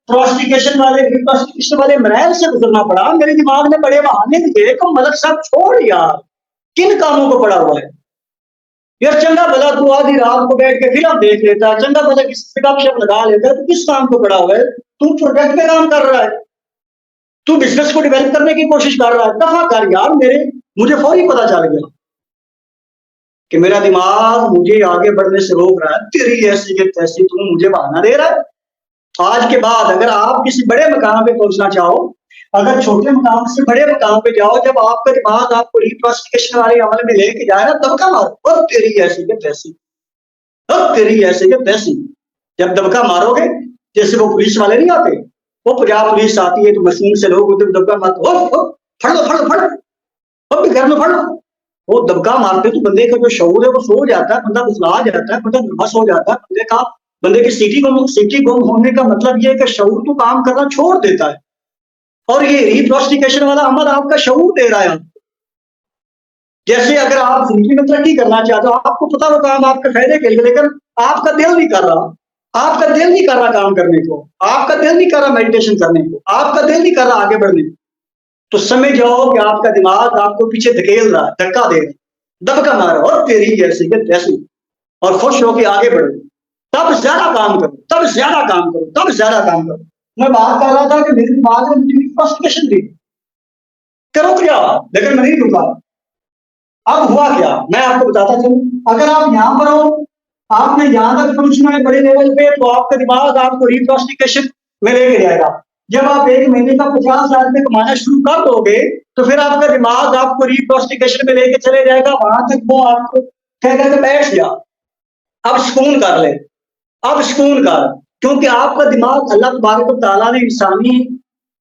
प्रोस्टिकेशन वाले मरहल से गुजरना पड़ा। मेरे दिमाग में बड़े बहाने दिए कि मलक साहब छोड़ यार, किन कामों को पड़ा हुआ है यार? चंगा भला तू आधी रात को बैठ के फिल्म देख लेता, चंगा भला किसी से गपशप लगा लेता, तो किस काम को पड़ा हुआ है? तू प्रोजेक्ट पे काम कर रहा है, तू बिजनेस को डेवलप करने की कोशिश कर रहा है, दफा कर यार। मुझे फौरी पता चल गया कि मेरा दिमाग मुझे आगे बढ़ने से रोक रहा है। तेरी ऐसी के तैसी, तू मुझे बहाना दे रहा है। आज के बाद अगर आप किसी बड़े मकाम पे पहुंचना चाहो, अगर छोटे मकाम से बड़े मकाम पे जाओ, जब आपका दिमाग आपको रिप्रोस्टिकेशन वाले अमल में लेके जाए ना, दबका मारो, और तेरी ऐसी के तैसी, और तेरी ऐसी के तैसी। जब दबका मारोगे, जैसे वो पुलिस वाले नहीं आते, वो पंजाब पुलिस आती है तो मशीन से लोग उधर दबका मारते, फड़ लो फड़ लो फड़ लो, अब भी घर में फड़ लो। वो दबका मारते तो बंदे का जो शऊर है वो सो जाता है, बंदा बुसला जाता है, बंदा नर्वस हो जाता है। बंदे की सीटी गुम होने का मतलब ये है कि शऊर तो काम करना छोड़ देता है, और ये रिप्रोस्टिकेशन वाला अमल आपका शऊर दे रहा है। जैसे अगर आप जिंदगी में तरक्की करना चाहते हो, आपको पता वो काम आपके फायदे के लिए, लेकिन आपका दिल नहीं कर रहा, आपका दिल नहीं कर रहा काम करने को, आपका दिल नहीं कर रहा मेडिटेशन करने को, आपका दिल नहीं कर रहा आगे बढ़ने को, तो समझ जाओ कि आपका दिमाग आपको पीछे धकेल रहा है, धक्का दे रहा है, दबका मारो, और तेरी जैसी के तैसी, और खुश होकर आगे बढ़ो। तब ज्यादा काम करो, तब ज्यादा काम करो, तब ज्यादा काम करो। मैं बात कर रहा था कि मेरे दिमाग में मुझे फ्रस्ट्रेशन थी, करो क्या, लेकिन मैं नहीं रुका। अब हुआ क्या मैं आपको बताता चलूं। अगर आप यहाँ पर हो, आपने यहाँ तक पहुंचना है बड़े लेवल पे, तो आपका दिमाग आपको रिप्रोस्टिकेशन में लेके जाएगा। जब आप 1 महीने का 50,000 रुपये कमाना शुरू कर दोगे, तो फिर आपका दिमाग आपको रिप्रोस्टिकेशन में लेके चले जाएगा, वहां तक वो आपको कह बैठ जा, अब सुकून कर ले, अब सुकून कर। क्योंकि आपका दिमाग अल्लाह तबारक व तआला ने इंसानी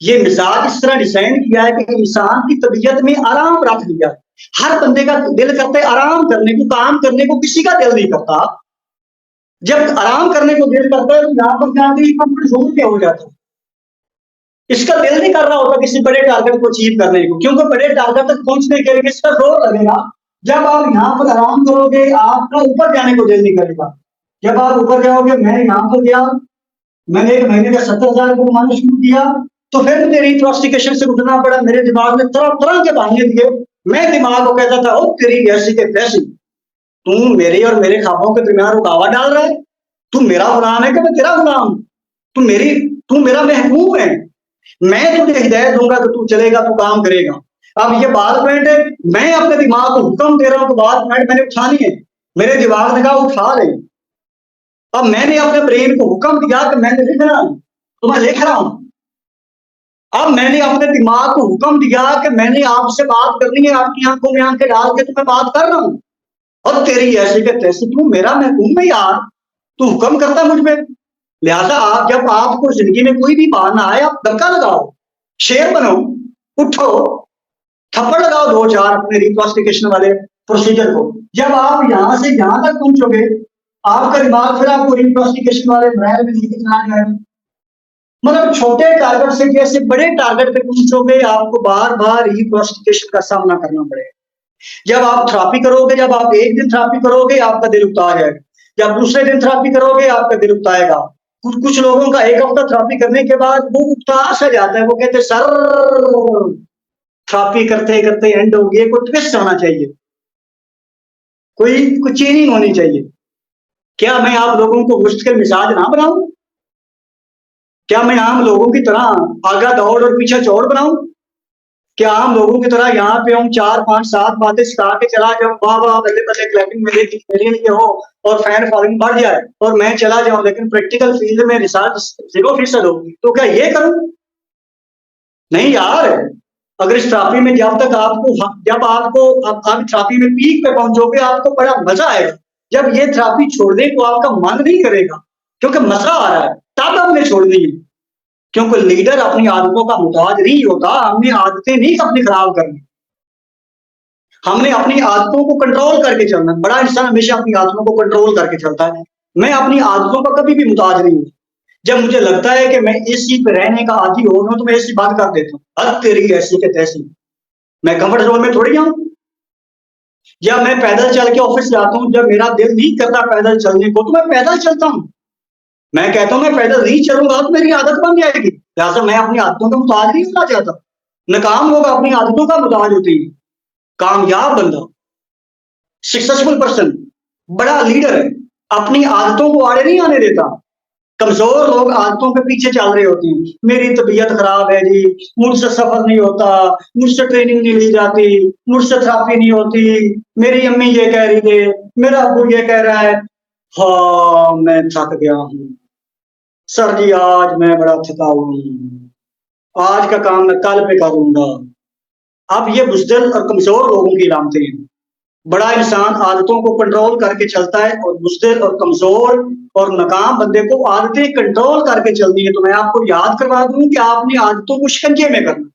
ये मिजाज इस तरह डिजाइन किया है कि इंसान की तबीयत में आराम रख दिया। हर बंदे का दिल करता है आराम करने को, काम करने को किसी का दिल नहीं करता। जब आराम करने को दिल करता है तो यहाँ पर जाके कंफर्ट जोन पे हो जाता है। इसका दिल नहीं कर रहा होता किसी बड़े टारगेट को अचीव करने को, क्योंकि बड़े टारगेट तक पहुंचने के लिए इसका जोर लगेगा। जब आप यहाँ पर आराम करोगे, आपका ऊपर जाने को दिल नहीं करेगा। जब आप ऊपर जाओगे, मैं यहाँ पर गया, मैंने 1 महीने का 70,000 को कमाना शुरू किया, तो फिर मुझे रिप्रोस्टिकेशन से उठना पड़ा। मेरे दिमाग में तरह तरह के बहाने दिए। मैं दिमाग को कहता था, ओ तेरी ऐसी के तैसी, तू मेरे और मेरे ख्वाबों के दरमियान रुकावट डाल रहा है, तू मेरा गुलाम है कि मैं तेरा गुलाम? तू मेरा महबूब है, मैं तुझे हिदायत दूंगा कि तू चलेगा, तू काम करेगा। अब ये बाल पॉइंट है, मैं अपने दिमाग को हुक्म दे रहा हूं कि बाल पॉइंट मैंने उठानी है, मेरे दिमाग ने कहा उठा ले। अब मैंने अपने ब्रेन को हुक्म दिया कि मैंने लिखना है, तो मैं लिख रहा हूं। अब मैंने अपने दिमाग को हुक्म दिया कि मैंने आपसे बात करनी है, आपकी आंखों में आंखें डाल के तो मैं बात कर रहा हूं। और तेरी ऐसी के तैसी, तू मेरा महबूब है यार, तू हुक्म करता मुझ पे। लिहाजा आप जब आपको जिंदगी में कोई भी बहाना आए, आप धक्का लगाओ, शेर बनो, उठो, थप्पड़ लगाओ दो चार अपने रिक्लासिफिकेशन वाले प्रोसीजर को। जब आप यहां से यहां तक पहुंचोगे, आपका दिमाग फिर आपको रिक्लासिफिकेशन वाले महल में लेके चला जाएगा। मतलब छोटे टारगेट से जैसे बड़े टारगेट पे पहुंचोगे, आपको बार बार रिक्लासिफिकेशन का सामना करना पड़ेगा। जब आप थेरेपी करोगे, जब आप एक दिन थेरेपी करोगे, आपका दिल उतार जाएगा। जब दूसरे दिन थेरेपी करोगे, आपका दिल उतारेगा। कुछ कुछ लोगों का एक हफ्ता थेरेपी करने के बाद वो उतास आ जाता है, वो कहते सर थेरेपी करते करते एंड हो गया, कोई ट्विस्ट होना चाहिए, कोई चेंजिंग होनी चाहिए। क्या मैं आप लोगों को मुश्किल मिजाज ना बनाऊं? क्या मैं आम लोगों की तरह आगा दौड़ और पीछे चौड़ बनाऊं? क्या आम लोगों की तरह यहाँ पे हम चार पांच सात बातें सिखा के चला जाऊं, वाह वाह बल्ले बल्ले क्लैपिंग मेरे लिए हो और फैन फॉलोइंग बढ़ जाए और मैं चला जाऊं, लेकिन प्रैक्टिकल फील्ड में रिसर्च 0% हो, तो क्या ये करूं? नहीं यार। अगर इस ट्रॉफी में जब आपको आप ट्रॉफी में पीक पे पहुंचोगे, आपको बड़ा मजा आएगा। जब ये ट्रॉफी छोड़ने को आपका मन नहीं करेगा क्योंकि मजा आ रहा है, तब हमने छोड़नी है। क्योंकि लीडर अपनी आदतों का मुताज नहीं होता, हमने आदतें नहीं अपनी खराब करनी, हमने अपनी आदतों को कंट्रोल करके चलना। बड़ा इंसान हमेशा अपनी आदतों को कंट्रोल करके चलता है। मैं अपनी आदतों का कभी भी मुताज नहीं हूं। जब मुझे लगता है कि मैं एसी पे रहने का आदी हो रहा हूं, तो मैं एसी बंद कर देता हूँ। हद तेरी ऐसी के तैसी, मैं कंफर्ट जोन में थोड़ी आऊं। या मैं पैदल चल के ऑफिस जाता हूँ, जब मेरा दिल नहीं करता पैदल चलने को, तो मैं पैदल चलता हूँ। मैं कहता हूँ मैं पैदल नहीं चलूंगा तो मेरी आदत बन जाएगी। लिहाजा मैं अपनी आदतों का मुताज नहीं होना चाहता। नाकाम लोग अपनी आदतों का मुताज होते हैं। कामयाब बंदा, सक्सेसफुल पर्सन, बड़ा लीडर है, अपनी आदतों को आड़े नहीं आने देता। कमजोर लोग आदतों के पीछे चल रहे होते हैं। मेरी तबीयत खराब है जी, मुझसे सफर नहीं होता, मुझसे ट्रेनिंग नहीं ली जाती, मुझसे थेरेपी नहीं होती, मेरी अम्मी ये कह रही है, मेरा अबू ये कह रहा है। हाँ मैं थक गया हूँ सर जी, आज मैं बड़ा थका हुआ हूँ, आज का काम मैं कल पे करूंगा। अब ये बुज़दिल और कमजोर लोगों की अलामतें हैं। बड़ा इंसान आदतों को कंट्रोल करके चलता है, और बुज़दिल और कमजोर और नाकाम बंदे को आदतें कंट्रोल करके चलनी है। तो मैं आपको याद करवा दूं कि आपने आदतों को शिकंजे में करना।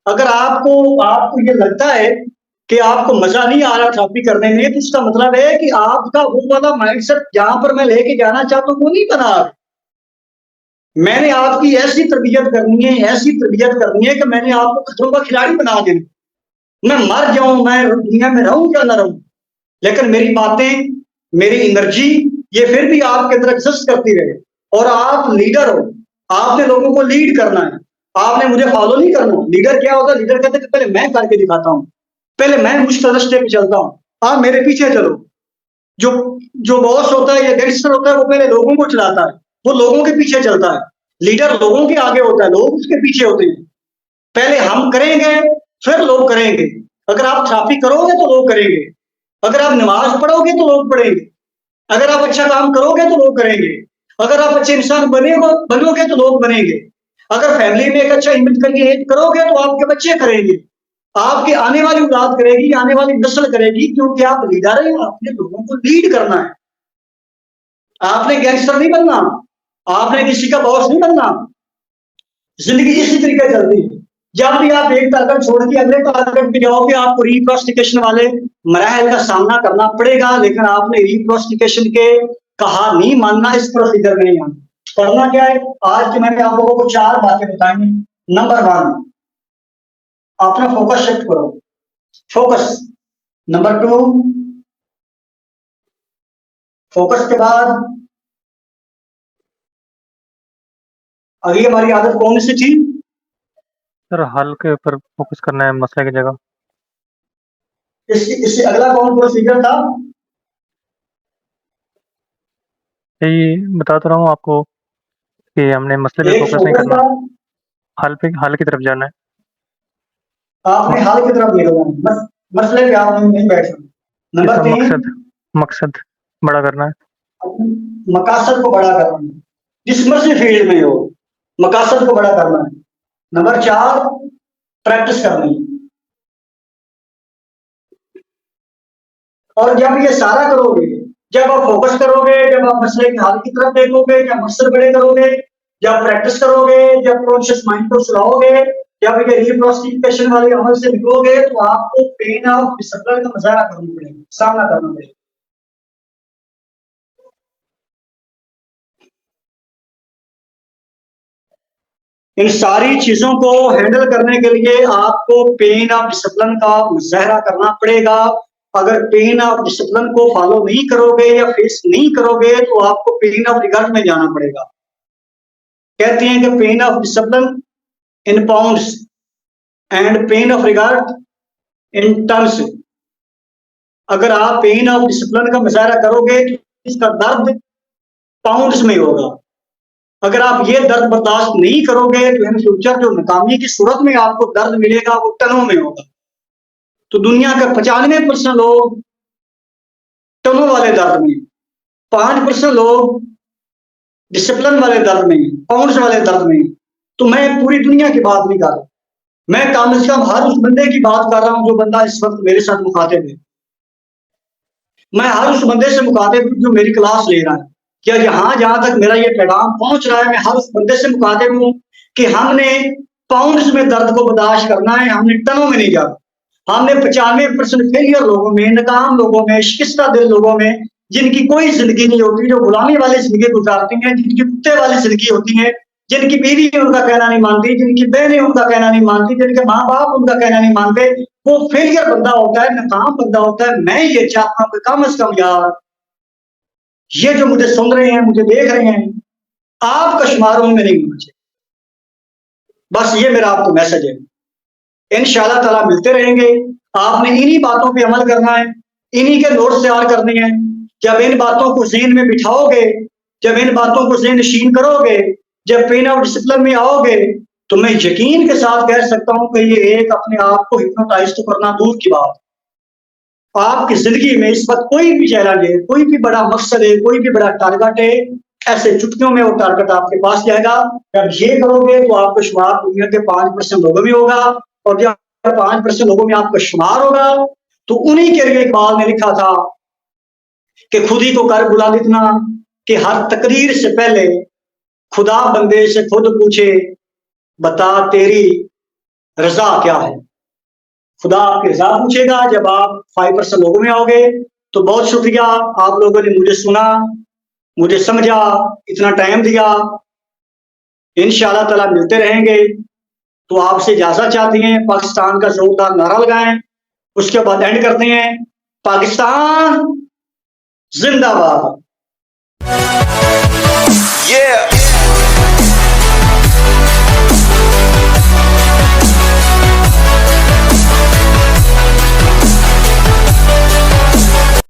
अगर आपको आपको ये लगता है कि आपको मजा नहीं आ रहा थेरेपी करने में, तो इसका मतलब है कि आपका वो वाला माइंडसेट जहां पर मैं लेके जाना चाहता हूं वो नहीं बना। मैंने आपकी ऐसी तरबियत करनी है, ऐसी तरबियत करनी है कि मैंने आपको खतरों का खिलाड़ी बना देना। मैं मर जाऊं, मैं दुनिया में रहूं या ना रहूं, लेकिन मेरी बातें, मेरी एनर्जी, ये फिर भी आपके अंदर एग्जिस्ट करती रहे। और आप लीडर हो, आपने लोगों को लीड करना है, आपने मुझे फॉलो नहीं करना। लीडर क्या होता है? लीडर कहते हैं कि पहले मैं करके दिखाता हूं, पहले मैं मुझ रास्ते पे चलता हूं, आप मेरे पीछे चलो। जो जो बॉस होता है या गैंगस्टर होता है, वो पहले लोगों को चलाता है, वो लोगों के पीछे चलता है। लीडर लोगों के आगे होता है, लोग उसके पीछे होते हैं। पहले हम करेंगे, फिर लोग करेंगे। अगर आप थेरेपी करोगे तो लोग करेंगे, अगर आप नमाज पढ़ोगे तो लोग पढ़ेंगे, अगर आप अच्छा काम करोगे तो लोग करेंगे, अगर आप अच्छे इंसान बनोगे तो लोग बनेंगे, अगर फैमिली में एक अच्छा इमेज क्रिएट करोगे तो आपके बच्चे करेंगे, आपकी आने वाली औलाद करेगी, आने वाली नस्ल करेगी, क्योंकि आप लीडर हैं। आपने लोगों को लीड करना है, आपने गैंगस्टर नहीं बनना, आपने किसी का बॉस नहीं बनना। जिंदगी इसी तरीके चलती है। जब भी आप एक टारगेट छोड़ के अगले टारगेट पे जाओगे, आपको रिप्रोस्टिकेशन वाले मराहल का सामना करना पड़ेगा, लेकिन आपने रिप्रोस्टिकेशन के कहा नहीं मानना, इस प्रोसीजर में नहीं आना। करना क्या है? आज के मैंने आप लोगों को चार बातें बताई। नंबर वन, अपना फोकस शिफ्ट करो, फोकस। नंबर टू, फोकस के बाद अगली हमारी आदत कौन सी थी? सर हल के ऊपर फोकस करना है मसले की जगह। इससे अगला कौन प्रोसीजर था? यही बता तो रहा हूँ आपको कि हमने मसले पे एक फोकस नहीं फोकस करना, था, हल की तरफ जाना है। आपने हाल की तरफ निकलना है, मसले पे आप नहीं बैठना। नंबर इसका 3, मकसद मकसद बड़ा करना है। मकासद को बड़ा करना है, जिस मर्जी फील्ड में हो मकासद को बड़ा करना है। नंबर 4, प्रैक्टिस करनी है। और जब ये सारा करोगे, जब आप फोकस करोगे, जब आप मसले के हल की तरफ देखोगे, जब मकसद बड़े करोगे, जब प्रैक्टिस करोगे, जब कॉन्शियस माइंड को चलाओगे, जब ये रिप्रोसिफिकेशन वाले अमल से निकलोगे, तो आपको पेन ऑफ डिसिप्लिन का मुजाहरा करना पड़ेगा, सामना करना पड़ेगा। इन सारी चीजों को हैंडल करने के लिए आपको पेन ऑफ डिसिप्लिन का मुजाहरा करना पड़ेगा। अगर पेन ऑफ डिसिप्लिन को फॉलो नहीं करोगे या फेस नहीं करोगे, तो आपको पेन ऑफ रिगार्ड में जाना पड़ेगा। कहते हैं कि pain of discipline in pounds and pain of regard in tons. अगर आप पेन ऑफ डिसिप्लिन का मुजाहरा करोगे तो इसका दर्द पाउंड्स में होगा। अगर आप ये दर्द बर्दाश्त नहीं करोगे तो इन फ्यूचर जो नाकामी की सूरत में आपको दर्द मिलेगा वो टनों में होगा। तो दुनिया का 95% लोग टनों वाले दर्द में, 5% लोग डिसिप्लिन वाले दर्द में, पाउंड्स वाले दर्द में। तो मैं पूरी दुनिया की बात नहीं कर रहा, मैं कम से कम हर उस बंदे की बात कर रहा हूं जो बंदा इस वक्त मेरे साथ मुखातिब है। मैं हर उस बंदे से मुखातिब हूं जो मेरी क्लास ले रहा है। क्या जहां तक मेरा ये पैगाम पहुंच रहा है, मैं हर उस बंदे से मुखातिब हूं कि हमने पाउंड्स में दर्द को बर्दाश्त करना है, हमने टनों में नहीं जाना। हमने 95% फेलियर लोगों में, नाकाम लोगों में, शिकस्ता दिल लोगों में, जिनकी कोई जिंदगी नहीं होती, जो गुलामी वाली जिंदगी गुजारती हैं, जिनकी कुत्ते वाली जिंदगी होती है, जिनकी बीवी उनका कहना नहीं मानती, जिनकी बहनें उनका कहना नहीं मानती, जिनके माँ बाप उनका कहना नहीं मानते, वो फेलियर बंदा होता है, नाकाम बंदा होता है। मैं ये चाहता हूं कि कम से कम यार, ये जो मुझे सुन रहे हैं, मुझे देख रहे हैं, आपका शुमार उनमें नहीं होना चाहिए। बस ये मेरा आपको मैसेज है। इंशाअल्लाह ताला मिलते रहेंगे। आपने इन्हीं बातों पे अमल करना है, इन्हीं के नोट्स तैयार करने हैं। जब इन बातों को ज़हन में बिठाओगे, जब इन बातों को ज़हन नशीन करोगे, जब पेन ऑफ डिसिप्लिन में आओगे, तो मैं यकीन के साथ कह सकता हूं कि ये एक अपने आप को हिप्नोटाइज तो करना दूर की बात, आपकी जिंदगी में इस वक्त कोई भी चैलेंज है, कोई भी बड़ा मकसद है, कोई भी बड़ा टारगेट है, ऐसे चुटकियों में वो टारगेट आपके पास जाएगा। जब ये करोगे तो आपको शुमार दुनिया के 5% लोगों में होगा, और जब 5% लोगों में आपका शुमार होगा, तो उन्हीं के लिए इकबाल ने लिखा था कि खुद ही को कर बुलंद इतना कि हर तकरीर से पहले खुदा बंदे से खुद पूछे, बता तेरी रजा क्या है। खुदा आपकी रजा पूछेगा जब आप 5% लोगों में आओगे। तो बहुत शुक्रिया, आप लोगों ने मुझे सुना, मुझे समझा, इतना टाइम दिया। इंशाअल्लाह ताला मिलते रहेंगे। तो आपसे इजाजत चाहते हैं, पाकिस्तान का जोरदार नारा लगाएं, उसके बाद एंड करते हैं। पाकिस्तान जिंदाबाद। Yeah.